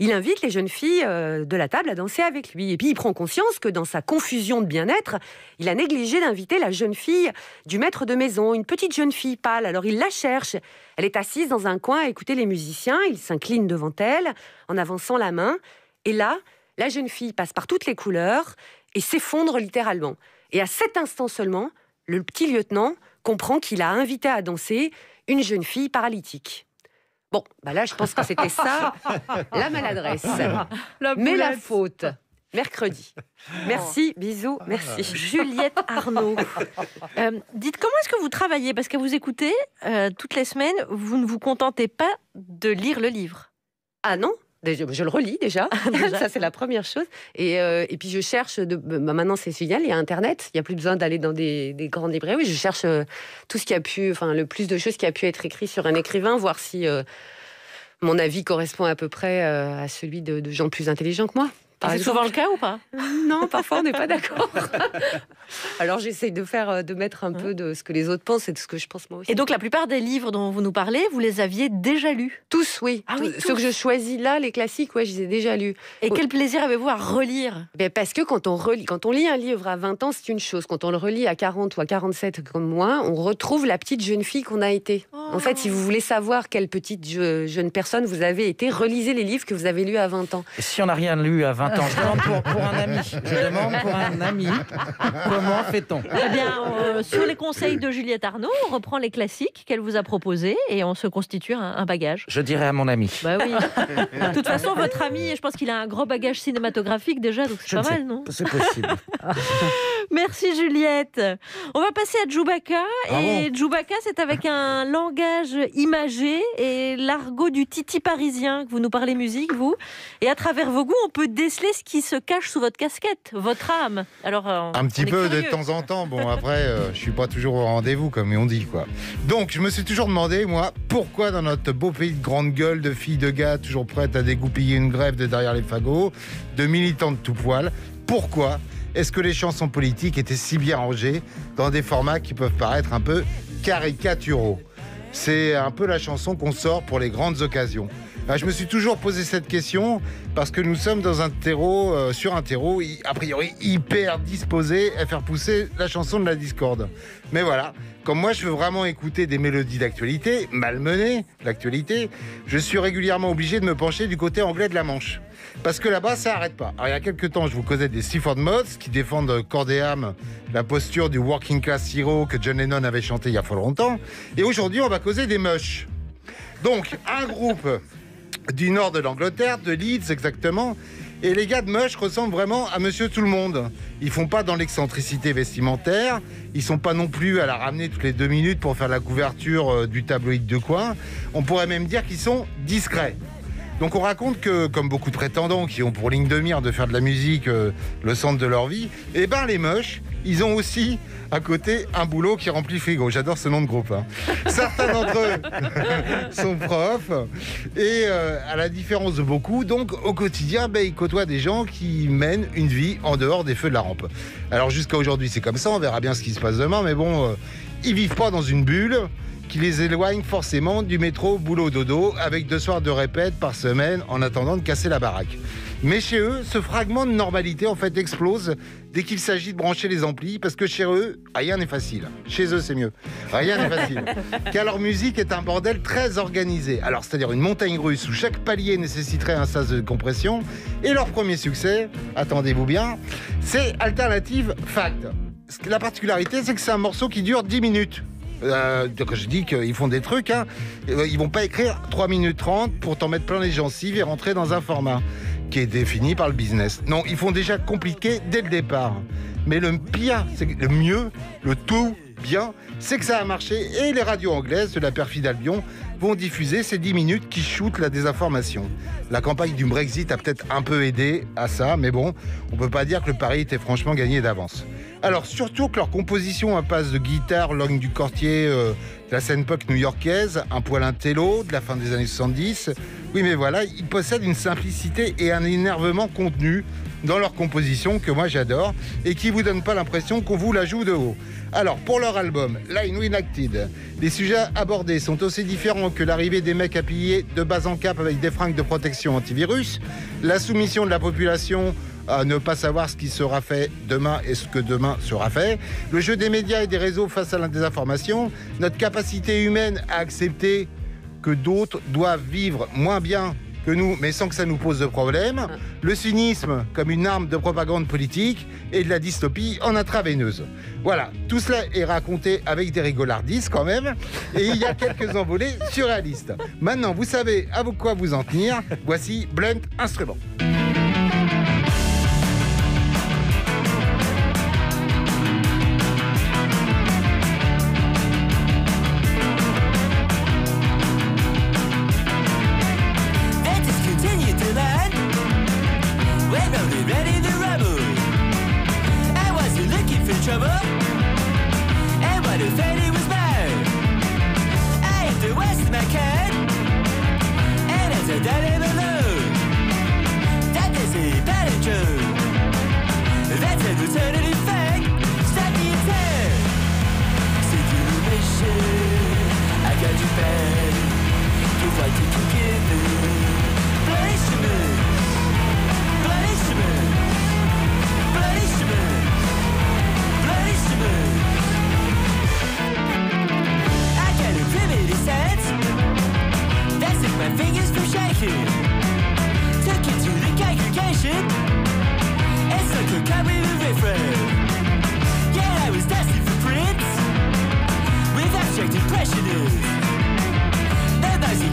il invite les jeunes filles de la table à danser avec lui. Et puis, il prend conscience que dans sa confusion de bien-être, il a négligé d'inviter la jeune fille du maître de maison, une petite jeune fille pâle. Alors, il la cherche. Elle est assise dans un coin à écouter les musiciens. Il s'incline devant elle en avançant la main. Et là, la jeune fille passe par toutes les couleurs et s'effondre littéralement. Et à cet instant seulement, le petit lieutenant comprend qu'il a invité à danser une jeune fille paralytique. Bon, là, je pense que c'était ça, la maladresse. Mais la faute... mercredi. Merci, bisous, merci. Juliette Arnaud. Dites, comment est-ce que vous travaillez ? Parce que vous écoutez toutes les semaines, vous ne vous contentez pas de lire le livre. Ah non, je le relis déjà. Ça, c'est la première chose. Et puis, je cherche... maintenant, c'est génial, il y a Internet. Il n'y a plus besoin d'aller dans des grandes librairies. Oui, je cherche tout ce qui a pu... Enfin, le plus de choses qui a pu être écrit sur un écrivain, voir si mon avis correspond à peu près à celui de gens plus intelligents que moi. C'est souvent le cas ou pas ? Non, parfois on n'est pas d'accord. Alors j'essaye de mettre un peu de ce que les autres pensent et de ce que je pense moi aussi. Et donc la plupart des livres dont vous nous parlez, vous les aviez déjà lus ? Tous, oui. Ceux que je choisis là, les classiques, je les ai déjà lus. Et quel plaisir avez-vous à relire ? Parce que quand on lit un livre à 20 ans, c'est une chose. Quand on le relit à 40 ou à 47 comme moi, on retrouve la petite jeune fille qu'on a été. En fait, si vous voulez savoir quelle petite jeune personne vous avez été, relisez les livres que vous avez lus à 20 ans. Et si on n'a rien lu à 20 ans, je demande pour un ami. Je demande pour un ami. Comment fait-on ? Eh bien, sur les conseils de Juliette Arnaud, on reprend les classiques qu'elle vous a proposés et on se constitue un bagage. Je dirais à mon ami. Bah oui. De toute façon, votre ami, je pense qu'il a un gros bagage cinématographique déjà, donc c'est pas mal, non ? C'est possible. Merci Juliette. On va passer à Djoubaka. Djoubaka, c'est avec un langage imagé et l'argot du titi parisien que vous nous parlez musique, vous. Et à travers vos goûts, on peut déceler ce qui se cache sous votre casquette, votre âme. Alors, un petit peu de temps en temps. Bon, après, je suis pas toujours au rendez-vous, comme on dit, quoi. Donc, je me suis toujours demandé, moi, pourquoi dans notre beau pays de grande gueule, de filles, de gars, toujours prêtes à dégoupiller une grève de derrière les fagots, de militants de tout poil, pourquoi est-ce que les chansons politiques étaient si bien rangées dans des formats qui peuvent paraître un peu caricaturaux? C'est un peu la chanson qu'on sort pour les grandes occasions. Je me suis toujours posé cette question parce que nous sommes dans un terreau, sur un terreau a priori hyper disposé à faire pousser la chanson de la discorde. Mais voilà, comme moi je veux vraiment écouter des mélodies d'actualité, malmenées l'actualité, je suis régulièrement obligé de me pencher du côté anglais de la Manche. Parce que là-bas, ça n'arrête pas. Alors, il y a quelques temps, je vous causais des Seaford Mods qui défendent corps et âme la posture du working class hero que John Lennon avait chanté il y a fort longtemps. Et aujourd'hui, on va causer des Mush. Donc, un groupe du nord de l'Angleterre, de Leeds exactement. Et les gars de Mush ressemblent vraiment à Monsieur Tout-le-Monde. Ils font pas dans l'excentricité vestimentaire. Ils sont pas non plus à la ramener toutes les 2 minutes pour faire la couverture du tabloïd de coin. On pourrait même dire qu'ils sont discrets. Donc on raconte que, comme beaucoup de prétendants qui ont pour ligne de mire de faire de la musique le centre de leur vie, eh ben les Mush, ils ont aussi à côté un boulot qui remplit le frigo. J'adore ce nom de groupe. Certains d'entre eux sont profs et à la différence de beaucoup, donc au quotidien, ils côtoient des gens qui mènent une vie en dehors des feux de la rampe. Alors jusqu'à aujourd'hui c'est comme ça, on verra bien ce qui se passe demain, mais bon, ils vivent pas dans une bulle qui les éloigne forcément du métro boulot dodo avec 2 soirs de répète par semaine en attendant de casser la baraque. Mais chez eux, ce fragment de normalité en fait explose dès qu'il s'agit de brancher les amplis parce que chez eux, rien n'est facile. Chez eux, c'est mieux. Rien n'est facile. Car leur musique est un bordel très organisé. Alors, c'est-à-dire une montagne russe où chaque palier nécessiterait un sas de compression. Et leur premier succès, attendez-vous bien, c'est Alternative Fact. La particularité, c'est que c'est un morceau qui dure 10 minutes. Quand je dis qu'ils font des trucs, ils vont pas écrire 3 minutes 30 pour t'en mettre plein les gencives et rentrer dans un format qui est défini par le business. Non, ils font déjà compliqué dès le départ. Mais le pire, c'est le mieux, le tout bien, c'est que ça a marché et les radios anglaises de la perfide Albion vont diffuser ces 10 minutes qui shootent la désinformation. La campagne du Brexit a peut-être un peu aidé à ça, mais bon, on peut pas dire que le pari était franchement gagné d'avance. Alors surtout que leur composition impasse de guitare, langue du quartier, de la scène punk new-yorkaise, un poil intello de la fin des années 70. Oui mais voilà, ils possèdent une simplicité et un énervement contenu dans leur composition que moi j'adore et qui vous donne pas l'impression qu'on vous la joue de haut. Alors pour leur album Line Enacted, les sujets abordés sont aussi différents que l'arrivée des mecs habillés de bas en cap avec des fringues de protection antivirus, la soumission de la population à ne pas savoir ce qui sera fait demain et ce que demain sera fait, le jeu des médias et des réseaux face à la désinformation, notre capacité humaine à accepter que d'autres doivent vivre moins bien que nous, mais sans que ça nous pose de problème, le cynisme comme une arme de propagande politique et de la dystopie en intraveineuse. Voilà, tout cela est raconté avec des rigolardises quand même, et il y a quelques envolées surréalistes. Maintenant, vous savez à quoi vous en tenir, voici Blunt Instrument.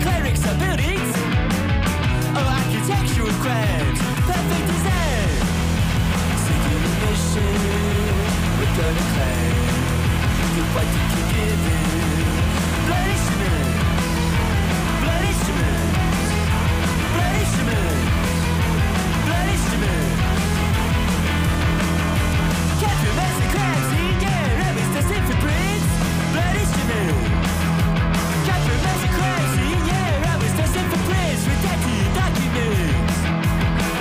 Clerics are building What did you give it? Bloody cement, bloody cement, bloody cement, bloody cement. Captain Massey crabs in your rabbits, the simple prince. Bloody cement. Captain Massey crabs in your rabbits, the simple prince. Redacted documents.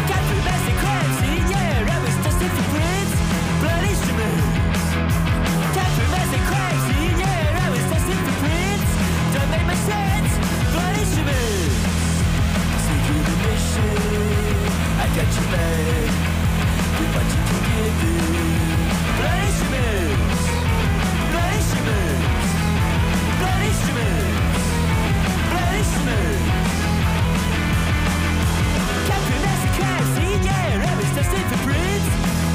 Captain Massey crabs in your rabbits, the simple prince. Bloody cement. Captain Massey crabs in your rabbits, the simple prince. Don't make much sense. Bloody cement. Secret mission. I got your back. With what you can give it. Bloody cement. Bloody cement. Bloody cement. Bloody cement. Captain Massey crabs in your rabbits, the simple prince.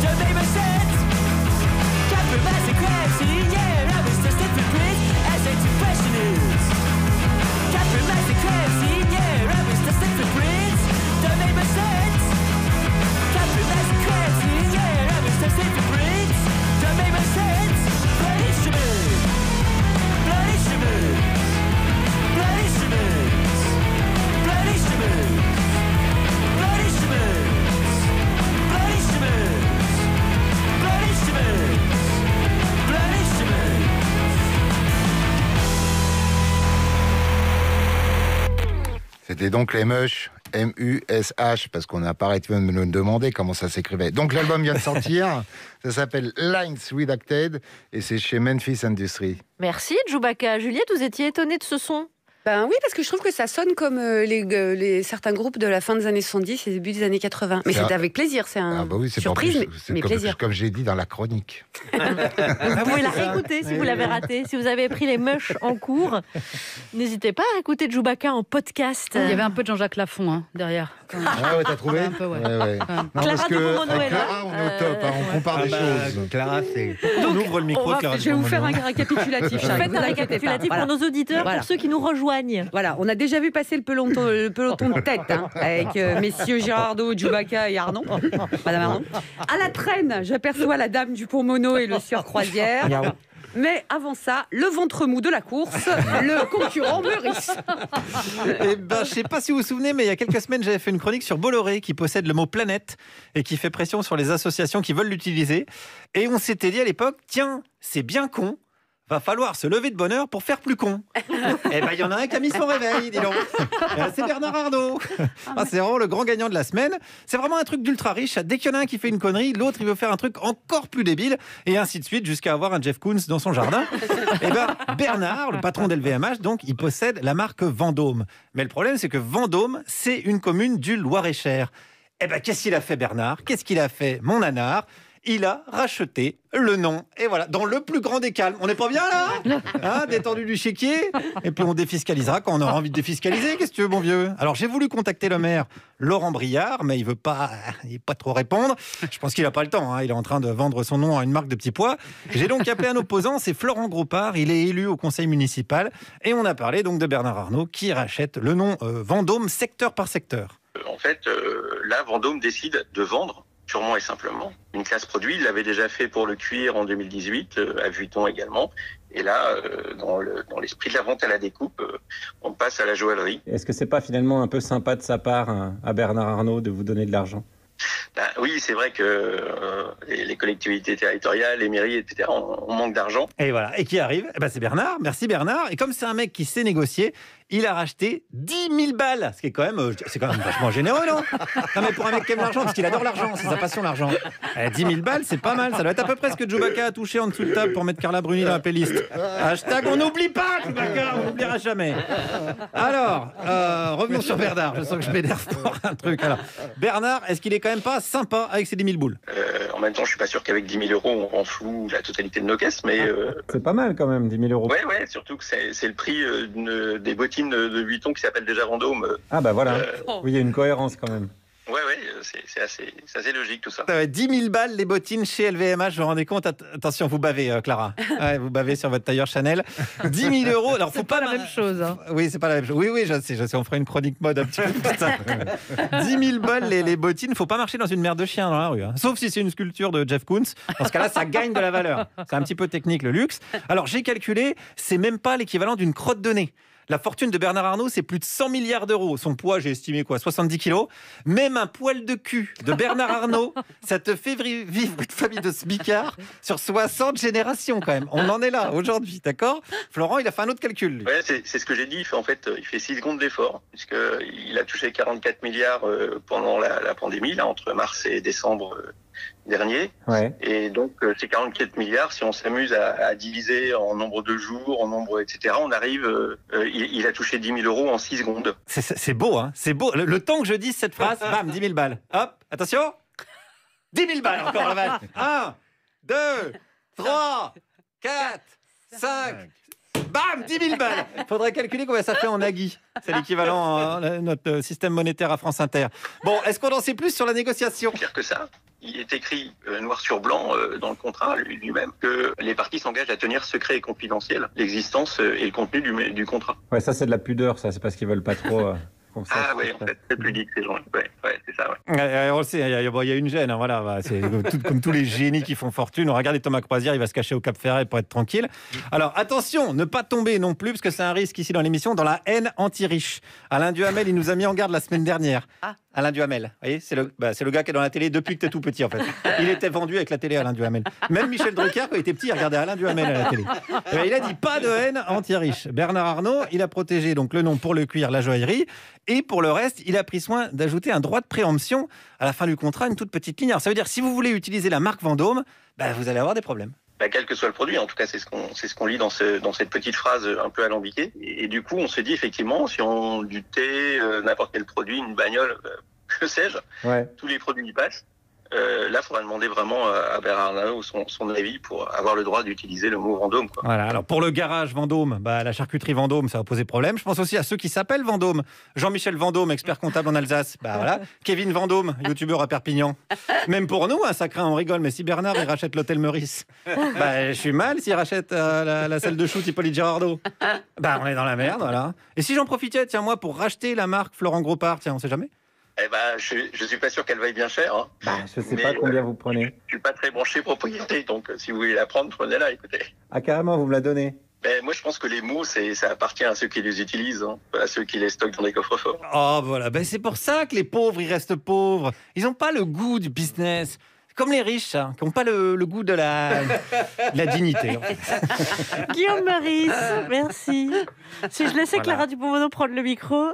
Don't make much sense. Captain Massey crabs in your rabbits, the simple prince. As a impressionist. Captain Massey crabs in your rabbits, the simple prince. Don't make much sense. Captain Massey crabs in your rabbits, the simple prince. Don't make much sense. Bloody cement. Bloody cement. Bloody cement. Bloody cement. Bloody cement. Bloody cement. Bloody cement. Bloody cement. C'était donc les Mush, M-U-S-H, parce qu'on n'a pas arrêté de me le demander comment ça s'écrivait. Donc l'album vient de sortir, ça s'appelle Lines Redacted, et c'est chez Memphis Industries. Merci, Djoubaka. Juliette, vous étiez étonnée de ce son? Ben oui, parce que je trouve que ça sonne comme certains groupes de la fin des années 70 et début des années 80. Mais c'était avec plaisir, c'est un surprise, mais plaisir. Comme j'ai dit dans la chronique. Vous pouvez la réécouter si vous l'avez raté. Si vous avez pris les mushs en cours, n'hésitez pas à écouter Djoubaka en podcast. Il y avait un peu de Jean-Jacques Lafont derrière. Ah ouais, t'as trouvé? Un peu, ouais. Non, Clara Dupont-Mono est là. Clara, on est au top, on compare des choses. Clara, c'est... On ouvre le micro de Clara. Je vais vous faire un récapitulatif. Faites un récapitulatif pour nos auditeurs, pour ceux qui nous rejoignent. Voilà, on a déjà vu passer le peloton de tête avec messieurs Girardot, Djoubaka et Arnaud. Madame Arnaud. À la traîne, j'aperçois la dame du Pont-Mono et le sieur Croisière. Mais avant ça, le ventre mou de la course, le concurrent Meurice. Eh ben, je sais pas si vous vous souvenez, mais il y a quelques semaines, j'avais fait une chronique sur Bolloré, qui possède le mot planète et qui fait pression sur les associations qui veulent l'utiliser. Et on s'était dit à l'époque, tiens, c'est bien con. Va falloir se lever de bonne heure pour faire plus con. Eh ben, il y en a un qui a mis son réveil, dis donc. C'est Bernard Arnault. C'est vraiment le grand gagnant de la semaine. C'est vraiment un truc d'ultra riche. Dès qu'il y en a un qui fait une connerie, l'autre, il veut faire un truc encore plus débile. Et ainsi de suite, jusqu'à avoir un Jeff Koons dans son jardin. Eh ben, Bernard, le patron d'LVMH, donc, il possède la marque Vendôme. Mais le problème, c'est que Vendôme, c'est une commune du Loir-et-Cher. Eh ben, qu'est-ce qu'il a fait, Bernard? Qu'est-ce qu'il a fait, mon nanar? Il a racheté le nom. Et voilà, dans le plus grand des calmes. On n'est pas bien là, hein, détendu du chéquier. Et puis on défiscalisera quand on aura envie de défiscaliser. Qu'est-ce que tu veux, mon vieux? Alors j'ai voulu contacter le maire Laurent Briard, mais il veut pas trop répondre. Je pense qu'il n'a pas le temps. Hein. Il est en train de vendre son nom à une marque de petits pois. J'ai donc appelé un opposant, c'est Florent Grospard. Il est élu au conseil municipal. Et on a parlé donc de Bernard Arnault qui rachète le nom Vendôme secteur par secteur. En fait, là, Vendôme décide de vendre purement et simplement une classe produit. Il l'avait déjà fait pour le cuir en 2018, à Vuitton également. Et là, dans l'esprit de la vente à la découpe, on passe à la joaillerie. Est-ce que c'est pas finalement un peu sympa de sa part à Bernard Arnault de vous donner de l'argent? Oui, c'est vrai que les collectivités territoriales, les mairies, etc., on manque d'argent. Et voilà. Et qui arrive? C'est Bernard. Merci Bernard. Et comme c'est un mec qui sait négocier, il a racheté 10 000 balles. Ce qui est quand même, vachement généreux, non? Non, mais pour un mec qui aime l'argent, parce qu'il adore l'argent, c'est sa passion, l'argent. 10 000 balles, c'est pas mal. Ça doit être à peu près ce que Djoubaka a touché en dessous de table pour mettre Carla Bruni dans la playlist. Hashtag on n'oublie pas, Djoubaka, on n'oubliera jamais. Alors, revenons sur Bernard. Je sens que je m'énerve pour un truc. Alors, Bernard, est-ce qu'il est quand même pas sympa avec ses 10 000 boules? En même temps, je suis pas sûr qu'avec 10 000 euros, on rend flou la totalité de nos caisses, mais... C'est pas mal quand même, 10 000 euros. Ouais, surtout que c'est le prix des bottines de Vuitton qui s'appelle déjà Vendôme. Ah bah voilà, oui, il y a une cohérence quand même. Ouais, c'est assez logique tout ça. 10 000 balles les bottines chez LVMH, je me rendais compte. Attention, vous bavez, Clara. Ouais, vous bavez sur votre tailleur Chanel. 10 000 euros. Alors, faut pas la même chose. Hein. Oui, c'est pas la même chose. Oui, je sais. On fera une chronique mode un petit peu plus tard. 10 000 balles les bottines. Faut pas marcher dans une merde de chien dans la rue. Hein. Sauf si c'est une sculpture de Jeff Koons. Dans ce cas-là, ça gagne de la valeur. C'est un petit peu technique, le luxe. Alors, j'ai calculé, c'est même pas l'équivalent d'une crotte de nez. La fortune de Bernard Arnault, c'est plus de 100 milliards d'euros. Son poids, j'ai estimé 70 kilos. Même un poil de cul de Bernard Arnault, ça te fait vivre une famille de smicards sur 60 générations quand même. On en est là aujourd'hui, d'accord ? Florent, il a fait un autre calcul. Lui. Ouais, c'est ce que j'ai dit. Il fait 6 secondes d'effort, puisqu'il a touché 44 milliards pendant la pandémie, là, entre mars et décembre dernier. Ouais. Et donc, ces 44 milliards, si on s'amuse à diviser en nombre de jours, en nombre, etc., on arrive... il a touché 10 000 euros en 6 secondes. C'est beau, hein. C'est beau. Le temps que je dise cette phrase, bam, 10 000 balles. Hop, attention. 10 000 balles encore, la vache. 1, 2, 3, 4, 5... Bam, 10 000 balles. Faudrait calculer combien ça fait en agui. C'est l'équivalent de notre système monétaire à France Inter. Bon, est-ce qu'on en sait plus sur la négociation ? Pire que ça, il est écrit noir sur blanc dans le contrat lui-même que les parties s'engagent à tenir secret et confidentiel l'existence et le contenu du contrat. Ouais, ça c'est de la pudeur, ça. C'est parce qu'ils veulent pas trop... Ah oui, en fait, c'est pudique ces gens. Ouais, c'est ça, on le sait, il y a une gêne, hein, voilà. C'est comme tous les génies qui font fortune. Regardez Thomas Croisière, il va se cacher au Cap Ferret pour être tranquille. Alors attention, ne pas tomber non plus, parce que c'est un risque ici dans l'émission, dans la haine anti-riche. Alain Duhamel, il nous a mis en garde la semaine dernière. Alain Duhamel, vous voyez, c'est le gars qui est dans la télé depuis que t'es tout petit en fait. Il était vendu avec la télé, Alain Duhamel. Même Michel Drucker, quand il était petit, il regardait Alain Duhamel à la télé. Et il a dit pas de haine anti-riche. Bernard Arnault, il a protégé donc le nom pour le cuir, la joaillerie, et pour le reste, il a pris soin d'ajouter un droit de préemption à la fin du contrat, une toute petite ligne. Alors, ça veut dire si vous voulez utiliser la marque Vendôme, vous allez avoir des problèmes. Quel que soit le produit, en tout cas c'est ce qu'on lit dans cette petite phrase un peu alambiquée. Et du coup, on se dit effectivement, si on du thé, n'importe quel produit, une bagnole, que sais-je, tous les produits y passent. Là, il faudra demander vraiment à Bernard Arnault son avis pour avoir le droit d'utiliser le mot Vendôme. Quoi. Voilà. Alors pour le garage Vendôme, la charcuterie Vendôme, ça va poser problème. Je pense aussi à ceux qui s'appellent Vendôme. Jean-Michel Vendôme, expert comptable en Alsace. Voilà. Kevin Vendôme, youtubeur à Perpignan. Même pour nous, ça craint, on rigole. Mais si Bernard il rachète l'hôtel Meurice, je suis mal. S'il rachète la salle de shoot Hippolyte Girardot, on est dans la merde. Voilà. Et si j'en profitais, tiens moi, pour racheter la marque Florent Grospart, tiens, on sait jamais. Je suis pas sûr qu'elle vaille bien cher. Hein. Je sais pas combien vous prenez. Je suis pas très branché propriété, donc si vous voulez la prendre, prenez-la, écoutez. Ah carrément, vous me la donnez. Moi, je pense que les mots, ça appartient à ceux qui les utilisent, hein, à ceux qui les stockent dans des coffres-forts. Oh voilà, c'est pour ça que les pauvres, ils restent pauvres. Ils n'ont pas le goût du business. Comme les riches, qui n'ont pas le goût de la dignité. En fait. Guillaume Meurice, merci. Si je laissais Clara Dupont-Moreau prendre le micro.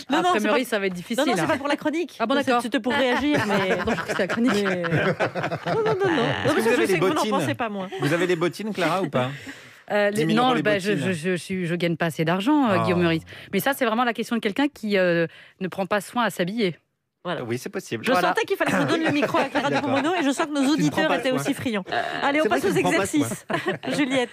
Après Meurice, ça va être difficile. Non, c'est pas pour la chronique. Ah bon, d'accord. C'était pour réagir, mais... Non, c'est la chronique. Non. Parce que je sais que vous n'en pensez pas moins. Vous avez des bottines, Clara, ou pas non, je gagne pas assez d'argent, Guillaume Meurice. Mais ça, c'est vraiment la question de quelqu'un qui ne prend pas soin à s'habiller. Voilà. Oui, c'est possible. Je sentais qu'il fallait que je donne le micro à Clara Dupont-Moreau et je sens que nos auditeurs étaient aussi friands. Allez, on passe aux exercices. Juliette.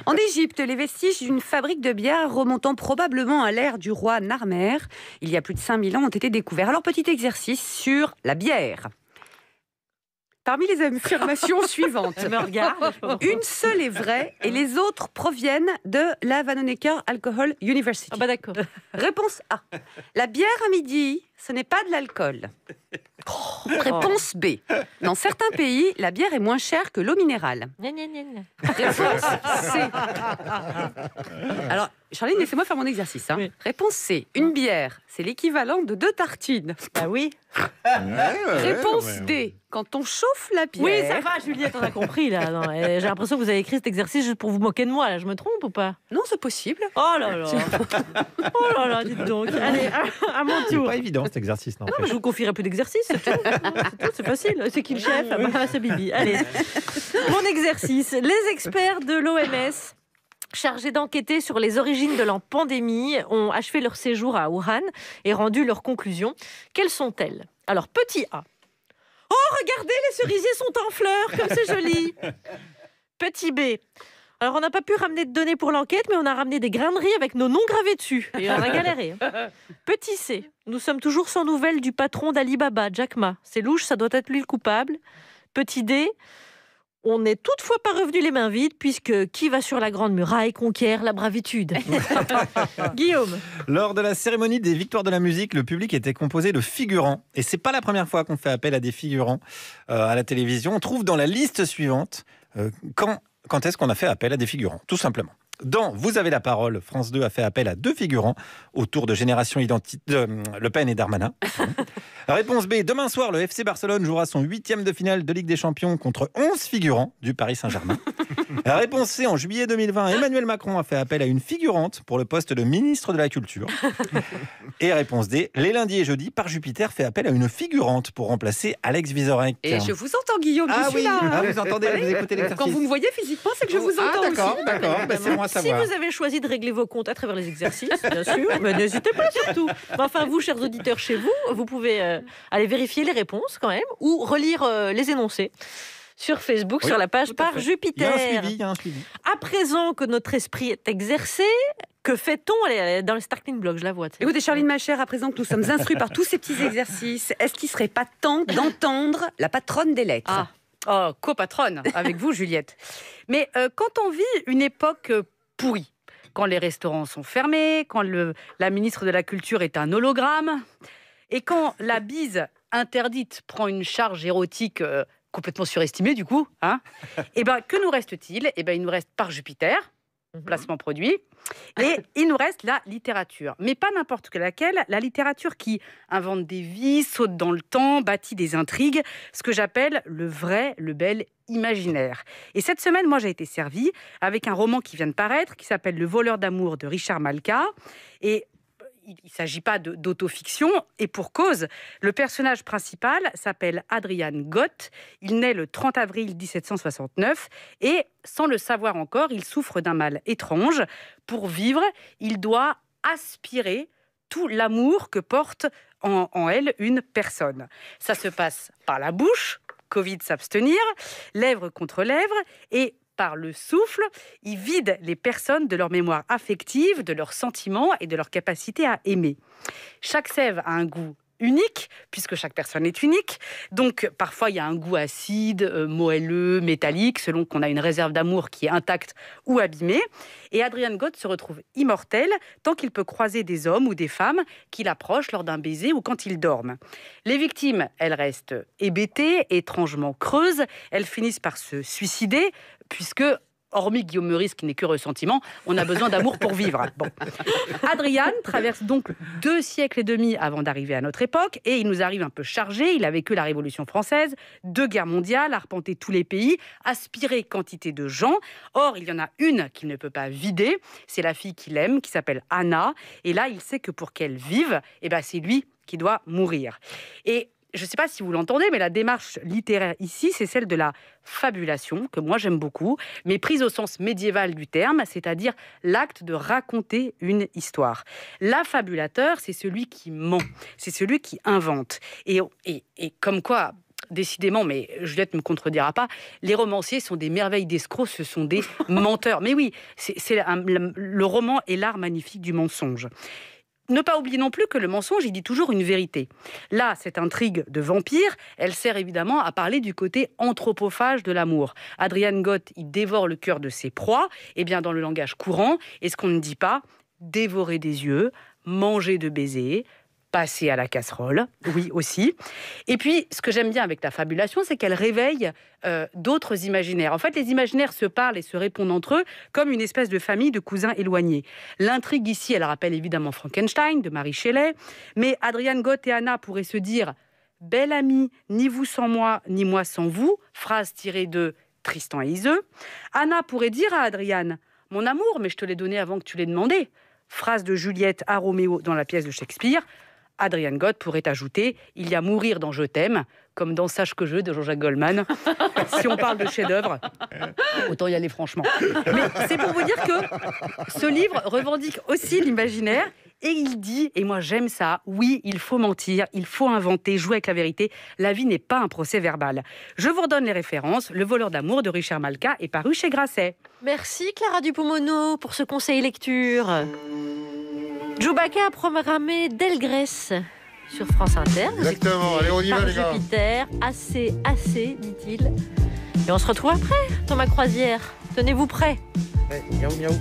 En Égypte, les vestiges d'une fabrique de bière remontant probablement à l'ère du roi Narmer, il y a plus de 5000 ans, ont été découverts. Alors, petit exercice sur la bière. Parmi les affirmations suivantes, une seule est vraie et les autres proviennent de la Wannenecker Alcohol University. D'accord. Réponse A. La bière à midi, ce n'est pas de l'alcool. Réponse B. Dans certains pays, la bière est moins chère que l'eau minérale. Réponse C. Alors, Charline, laissez-moi faire mon exercice. Oui. Réponse C. Une bière, c'est l'équivalent de 2 tartines. Ah oui. Réponse D. Quand on chauffe la bière... Oui, ça va, Juliette, on a compris. Là. J'ai l'impression que vous avez écrit cet exercice juste pour vous moquer de moi. Là. Je me trompe ou pas? Non, c'est possible. Oh là là. Oh là là, dites donc. Allez, à mon tour. C'est pas évident cet exercice. Non, mais je vous confierai plus d'exercice, c'est tout. C'est facile. C'est qui le chef? C'est Bibi. Allez. Mon exercice. Les experts de l'OMS chargés d'enquêter sur les origines de la pandémie ont achevé leur séjour à Wuhan et rendu leurs conclusions. Quelles sont-elles? Alors, petit A. Oh, regardez, les cerisiers sont en fleurs, comme c'est joli. Petit B. Alors, on n'a pas pu ramener de données pour l'enquête, mais on a ramené des grains de riz avec nos noms gravés dessus. Et on a galéré. Petit C. Nous sommes toujours sans nouvelles du patron d'Alibaba, Jack Ma. C'est louche, ça doit être lui le coupable. Petit D. On n'est toutefois pas revenu les mains vides, puisque qui va sur la Grande Muraille conquiert la bravitude. Guillaume. Lors de la cérémonie des Victoires de la musique, le public était composé de figurants. Et c'est pas la première fois qu'on fait appel à des figurants à la télévision. On trouve dans la liste suivante quand est-ce qu'on a fait appel à des figurants, tout simplement. Dans Vous avez la parole, France 2 a fait appel à 2 figurants autour de Génération Le Pen et Darmanin. Réponse B, demain soir, le FC Barcelone jouera son 8e de finale de Ligue des Champions contre 11 figurants du Paris Saint-Germain. Réponse C, en juillet 2020, Emmanuel Macron a fait appel à une figurante pour le poste de ministre de la Culture. Et réponse D, les lundis et jeudis, Par Jupiter fait appel à une figurante pour remplacer Alex Vizorek. Et je vous entends, Guillaume, je suis là. Vous entendez, vous écoutez l'exercice. Quand vous me voyez physiquement, c'est que je vous entends d'accord, aussi. D'accord, c'est moi à savoir. Si vous avez choisi de régler vos comptes à travers les exercices, bien sûr, mais n'hésitez pas surtout. Enfin, vous, chers auditeurs, chez vous, vous pouvez aller vérifier les réponses quand même, ou relire les énoncés sur Facebook, sur la page Par Jupiter. Il y a un suivi. À présent que notre esprit est exercé, que fait-on? Elle est dans le starting block, je la vois. Écoutez, Charline, ma chère, à présent que nous sommes instruits par tous ces petits exercices, est-ce qu'il ne serait pas temps d'entendre la patronne des lettres? Copatronne, avec vous, Juliette. Mais quand on vit une époque pourrie, quand les restaurants sont fermés, quand la ministre de la Culture est un hologramme, et quand la bise interdite prend une charge érotique complètement surestimée, du coup, et ben, que nous reste-t-il? Il nous reste Par Jupiter, placement produit, et il nous reste la littérature. Mais pas n'importe laquelle, la littérature qui invente des vies, saute dans le temps, bâtit des intrigues, ce que j'appelle le vrai, le bel imaginaire. Et cette semaine, moi, j'ai été servie avec un roman qui vient de paraître, qui s'appelle Le voleur d'amour de Richard Malka. Et il ne s'agit pas d'autofiction, et pour cause, le personnage principal s'appelle Adrian Gott. Il naît le 30 avril 1769, et sans le savoir encore, il souffre d'un mal étrange. Pour vivre, il doit aspirer tout l'amour que porte en elle une personne. Ça se passe par la bouche, Covid s'abstenir, lèvres contre lèvres, et par le souffle, il vide les personnes de leur mémoire affective, de leurs sentiments et de leur capacité à aimer. Chaque sève a un goût unique, puisque chaque personne est unique. Donc, parfois, il y a un goût acide, moelleux, métallique, selon qu'on a une réserve d'amour qui est intacte ou abîmée. Et Adrian Gott se retrouve immortel tant qu'il peut croiser des hommes ou des femmes qui l'approchent lors d'un baiser ou quand ils dorment. Les victimes, elles restent hébétées, étrangement creuses. Elles finissent par se suicider, puisque hormis Guillaume Meurice, qui n'est que ressentiment, on a besoin d'amour pour vivre. Bon. Adrian traverse donc 2 siècles et demi avant d'arriver à notre époque, et il nous arrive un peu chargé. Il a vécu la Révolution française, 2 guerres mondiales, arpenté tous les pays, aspiré quantité de gens. Or, il y en a une qu'il ne peut pas vider, c'est la fille qu'il aime, qui s'appelle Anna. Et là, il sait que pour qu'elle vive, c'est lui qui doit mourir. Et je ne sais pas si vous l'entendez, mais la démarche littéraire ici, c'est celle de la fabulation, que moi j'aime beaucoup, mais prise au sens médiéval du terme, c'est-à-dire l'acte de raconter une histoire. L'affabulateur, c'est celui qui ment, c'est celui qui invente. Et comme quoi, décidément, mais Juliette ne me contredira pas, les romanciers sont des merveilles d'escrocs, ce sont des menteurs. Mais oui, le roman est l'art magnifique du mensonge. Ne pas oublier non plus que le mensonge, il dit toujours une vérité. Là, cette intrigue de vampire, elle sert évidemment à parler du côté anthropophage de l'amour. Adrian Gott, il dévore le cœur de ses proies, et bien dans le langage courant, et ce qu'on ne dit pas, dévorer des yeux, manger de baisers, passer à la casserole, oui aussi. Et puis, ce que j'aime bien avec la fabulation, c'est qu'elle réveille d'autres imaginaires. En fait, les imaginaires se parlent et se répondent entre eux comme une espèce de famille de cousins éloignés. L'intrigue ici, elle rappelle évidemment Frankenstein de Mary Shelley, mais Adrian Gott et Anna pourraient se dire « Belle amie, ni vous sans moi, ni moi sans vous », phrase tirée de Tristan et Iseult. Anna pourrait dire à Adrian « Mon amour, mais je te l'ai donné avant que tu l'aies demandé », phrase de Juliette à Roméo dans la pièce de Shakespeare. Adrian Gott pourrait ajouter « Il y a mourir dans Je t'aime », comme dans Sache que je de Jean-Jacques Goldman. Si on parle de chef-d'œuvre, autant y aller franchement. Mais c'est pour vous dire que ce livre revendique aussi l'imaginaire Et il dit, et moi j'aime ça, oui, il faut mentir, il faut inventer, jouer avec la vérité. La vie n'est pas un procès verbal. Je vous redonne les références. Le voleur d'amour de Richard Malka est paru chez Grasset. Merci Clara Dupont-Mono pour ce conseil lecture. Chewbacca a programmé Delgrès sur France Inter. Exactement, allez on y va les gars. Jupiter, assez, dit-il. Et on se retrouve après, Thomas Croisière. Tenez-vous prêts. Ouais, miaou miaou.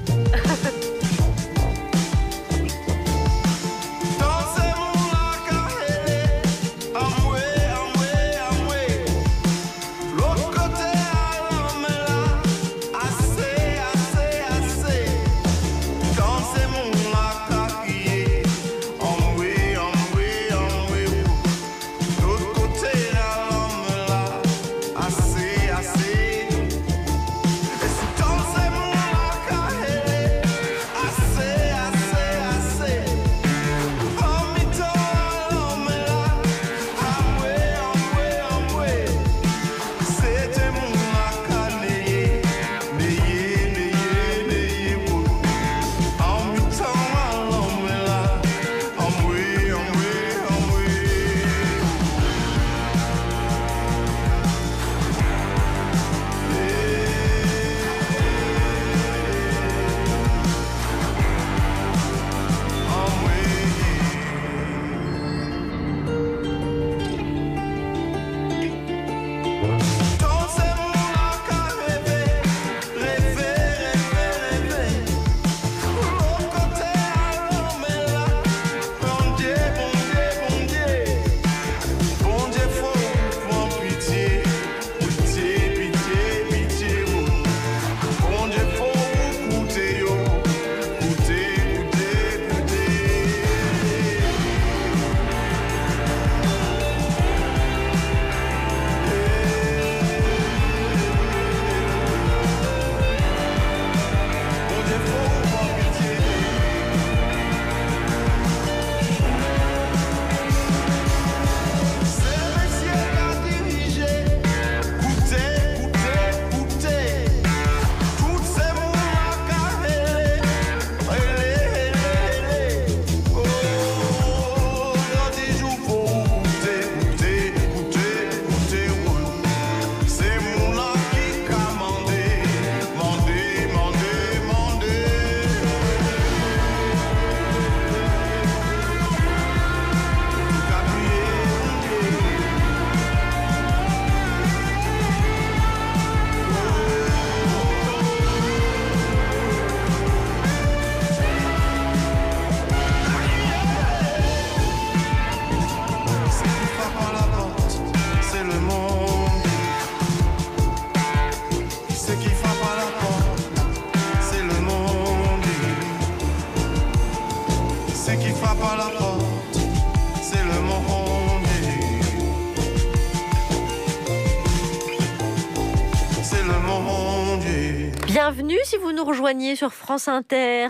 Bienvenue si vous nous rejoignez sur France Inter.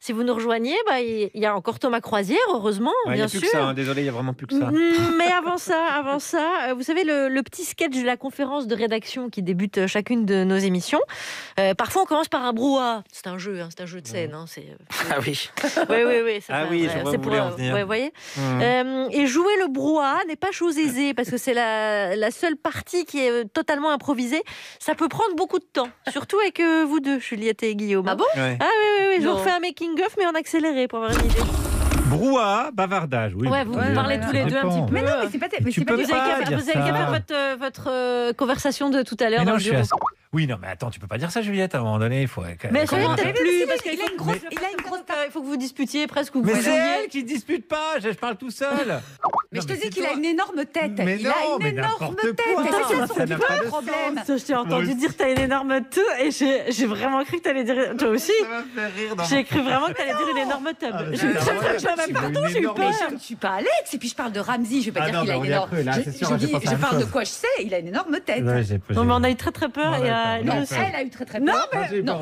Si vous nous rejoignez, il y a encore Thomas Croisière, heureusement, bien sûr. Il n'y a plus que ça, désolé, il n'y a vraiment plus que ça. Mais avant ça, vous savez, le petit sketch de la conférence de rédaction qui débute chacune de nos émissions. Parfois, on commence par un brouhaha. C'est un jeu, c'est un jeu de scène. Ah oui. Oui. Je voulais en venir. Vous voyez. Et jouer le brouhaha n'est pas chose aisée parce que c'est la seule partie qui est totalement improvisée. Ça peut prendre beaucoup de temps, surtout avec vous deux, Juliette et Guillaume. Ah bon? Ah oui. Je vous refais un making-of, mais en accéléré pour avoir une idée. Brouhaha, bavardage. Oui, vous parlez tous les deux un petit peu. Mais non, mais c'est pas. Vous avez qu'à faire votre conversation de tout à l'heure dans le bureau. Oui, non, mais attends, tu peux pas dire ça, Juliette, à un moment donné. Il faut. Mais Juliette, peut-être plus, parce qu'il a une grosse. Il faut que vous disputiez presque. Mais c'est elle qui dispute pas. Je parle tout seul. Mais je te dis qu'il a une énorme tête. Mais il a une énorme tête. Ça n'a pas de problème. Je t'ai entendu dire que t'as une énorme tête et j'ai vraiment cru que t'allais dire. Toi aussi. Ça m'a fait rire. J'ai cru vraiment que t'allais dire une énorme tube. J'ai eu peur. Mais je ne suis pas Alex. Et puis je parle de Ramsey. Je vais pas dire qu'il a une énorme. Je parle de quoi je sais. Il a une énorme tête. Non, mais on a eu très peur. Elle a eu très peur. Non,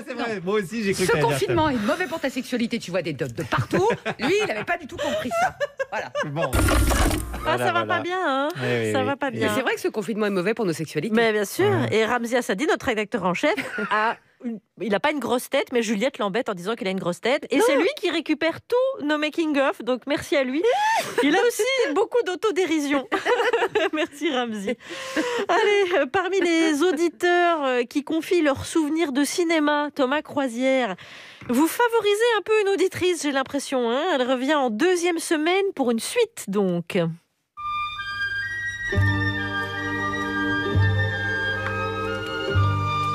c'est vrai. Moi aussi, j'ai cru. Ce confinement est mauvais pour ta sexualité. Tu vois des dubs de partout. Lui, il n'avait pas du tout compris ça. Voilà. Bon. Ça va pas bien, hein. Ça va pas bien. Mais c'est vrai que ce confinement est mauvais pour nos sexualités. Mais bien sûr. Et Ramzi Assadi, notre rédacteur en chef, il n'a pas une grosse tête, mais Juliette l'embête en disant qu'il a une grosse tête. Et c'est lui qui récupère tous nos making-of, donc merci à lui. Il a aussi beaucoup d'autodérision. Merci Ramzi. Allez, parmi les auditeurs qui confient leurs souvenirs de cinéma, Thomas Croisière, vous favorisez un peu une auditrice, j'ai l'impression. Elle revient en 2e semaine pour une suite, donc.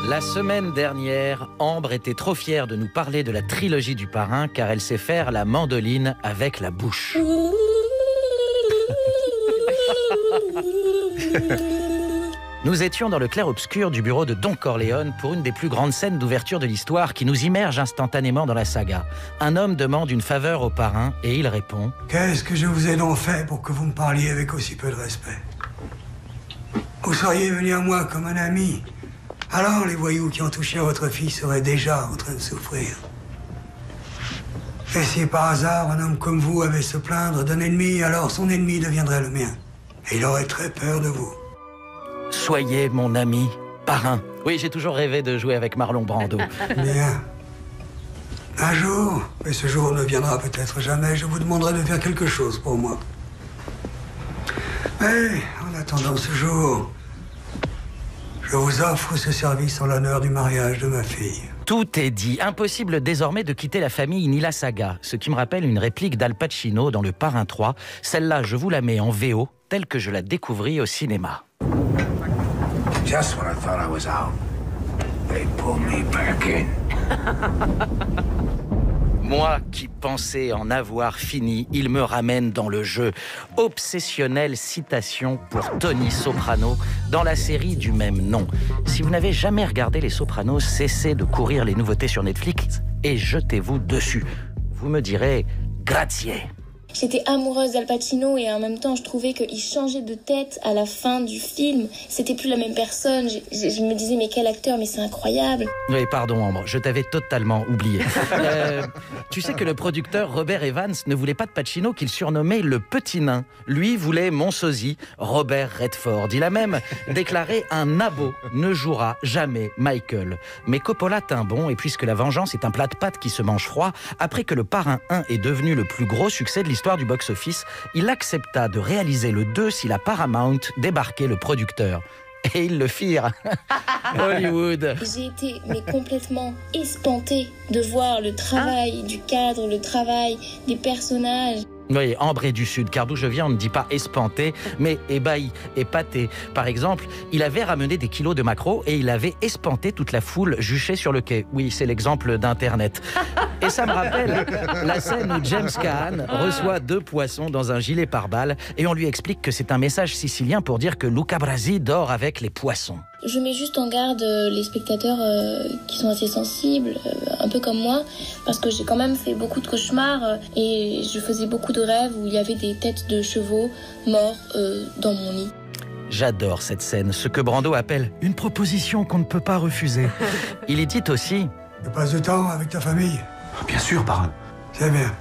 La semaine dernière, Ambre était trop fière de nous parler de la trilogie du parrain car elle sait faire la mandoline avec la bouche. Nous étions dans le clair-obscur du bureau de Don Corleone pour une des plus grandes scènes d'ouverture de l'histoire qui nous immerge instantanément dans la saga. Un homme demande une faveur au parrain et il répond « Qu'est-ce que je vous ai donc fait pour que vous me parliez avec aussi peu de respect? Vous seriez venu à moi comme un ami. Alors les voyous qui ont touché à votre fille seraient déjà en train de souffrir. Et si par hasard un homme comme vous avait se plaindre d'un ennemi, alors son ennemi deviendrait le mien. Et il aurait très peur de vous. » Soyez mon ami, parrain. Oui, j'ai toujours rêvé de jouer avec Marlon Brando. Bien. Un jour, et ce jour ne viendra peut-être jamais, je vous demanderai de faire quelque chose pour moi. Mais en attendant ce jour, je vous offre ce service en l'honneur du mariage de ma fille. Tout est dit. Impossible désormais de quitter la famille Nila Saga, ce qui me rappelle une réplique d'Al Pacino dans Le Parrain 3. Celle-là, je vous la mets en VO, telle que je la découvris au cinéma. Just when I thought I was out, they pulled me back in. Moi qui pensais en avoir fini, il me ramène dans le jeu. Obsessionnelle citation pour Tony Soprano dans la série du même nom. Si vous n'avez jamais regardé Les Sopranos, cessez de courir les nouveautés sur Netflix et jetez-vous dessus. Vous me direz grazie. J'étais amoureuse d'Al Pacino et en même temps je trouvais qu'il changeait de tête à la fin du film. C'était plus la même personne. Je me disais mais quel acteur, mais c'est incroyable. Oui, pardon Ambre, je t'avais totalement oublié. Tu sais que le producteur Robert Evans ne voulait pas de Pacino qu'il surnommait le petit nain. Lui voulait mon sosie, Robert Redford. Il a même déclaré un nabo ne jouera jamais Michael. Mais Coppola tint bon et puisque La Vengeance est un plat de pâtes qui se mange froid, après que Le Parrain 1 est devenu le plus gros succès de l'histoire du box-office, il accepta de réaliser le 2 si la Paramount débarquait le producteur. Et ils le firent. Hollywood. J'ai été complètement espantée de voir le travail du cadre, le travail des personnages. Oui, Ambre est du Sud, car d'où je viens, on ne dit pas espanté, mais ébahi, épaté. Par exemple, il avait ramené des kilos de maquereaux et il avait espanté toute la foule juchée sur le quai. Oui, c'est l'exemple d'Internet. Et ça me rappelle la scène où James Caan reçoit 2 poissons dans un gilet pare-balles et on lui explique que c'est un message sicilien pour dire que Luca Brasi dort avec les poissons. Je mets juste en garde les spectateurs qui sont assez sensibles, un peu comme moi, parce que j'ai quand même fait beaucoup de cauchemars et je faisais beaucoup de rêves où il y avait des têtes de chevaux morts dans mon lit. J'adore cette scène, ce que Brando appelle une proposition qu'on ne peut pas refuser. Il y dit aussi... Tu passes du temps avec ta famille? Bien sûr, parrain. C'est bien,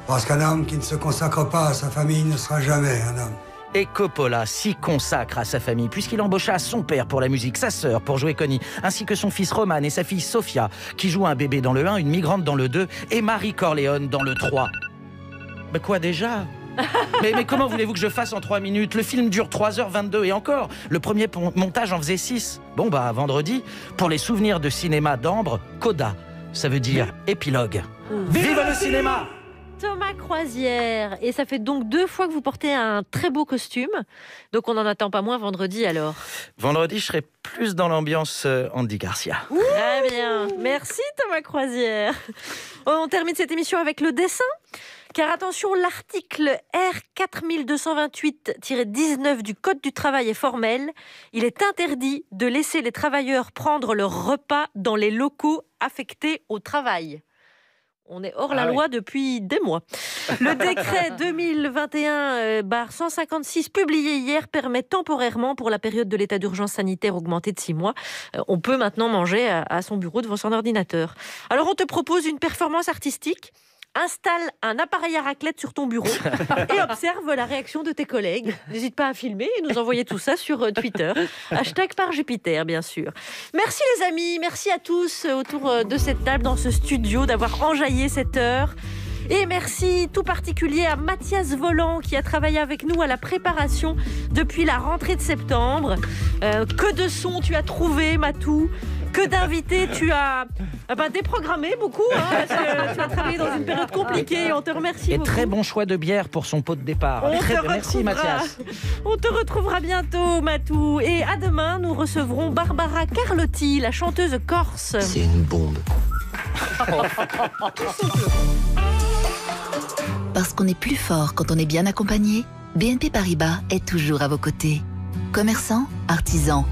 parce qu'un homme qui ne se consacre pas à sa famille ne sera jamais un homme. Et Coppola s'y consacre à sa famille, puisqu'il embaucha son père pour la musique, sa sœur pour jouer Connie, ainsi que son fils Roman et sa fille Sofia, qui joue un bébé dans le 1, une migrante dans le 2, et Marie Corleone dans le 3. Mais quoi déjà? mais comment voulez-vous que je fasse en 3 minutes? Le film dure 3h22 et encore, le premier montage en faisait 6. Bon bah, vendredi, pour les souvenirs de cinéma d'Ambre, coda, ça veut dire épilogue. Vive le cinéma! Thomas Croisière. Et ça fait donc 2 fois que vous portez un très beau costume. Donc on n'en attend pas moins vendredi alors. Vendredi, je serai plus dans l'ambiance Andy Garcia. Très bien. Merci Thomas Croisière. On termine cette émission avec le dessin. Car attention, l'article R4228-19 du Code du travail est formel. Il est interdit de laisser les travailleurs prendre leur repas dans les locaux affectés au travail. On est hors la loi depuis des mois. Le décret 2021-156 publié hier permet temporairement, pour la période de l'état d'urgence sanitaire augmenté de 6 mois, on peut maintenant manger à son bureau devant son ordinateur. Alors on te propose une performance artistique Installe un appareil à raclette sur ton bureau et observe la réaction de tes collègues. N'hésite pas à filmer et nous envoyer tout ça sur Twitter. #ParJupiter, bien sûr. Merci les amis, merci à tous autour de cette table, dans ce studio, d'avoir enjaillé cette heure. Et merci tout particulier à Mathias Voland qui a travaillé avec nous à la préparation depuis la rentrée de septembre. Que de sons tu as trouvé, Matou. Que d'invités tu as déprogrammé beaucoup, parce que tu as travaillé dans une période compliquée. On te remercie beaucoup. Et très bon choix de bière pour son pot de départ. Merci Mathias. On te retrouvera bientôt, Matou. Et à demain, nous recevrons Barbara Carlotti, la chanteuse corse. C'est une bombe. Parce qu'on est plus fort quand on est bien accompagné, BNP Paribas est toujours à vos côtés. Commerçants, artisans,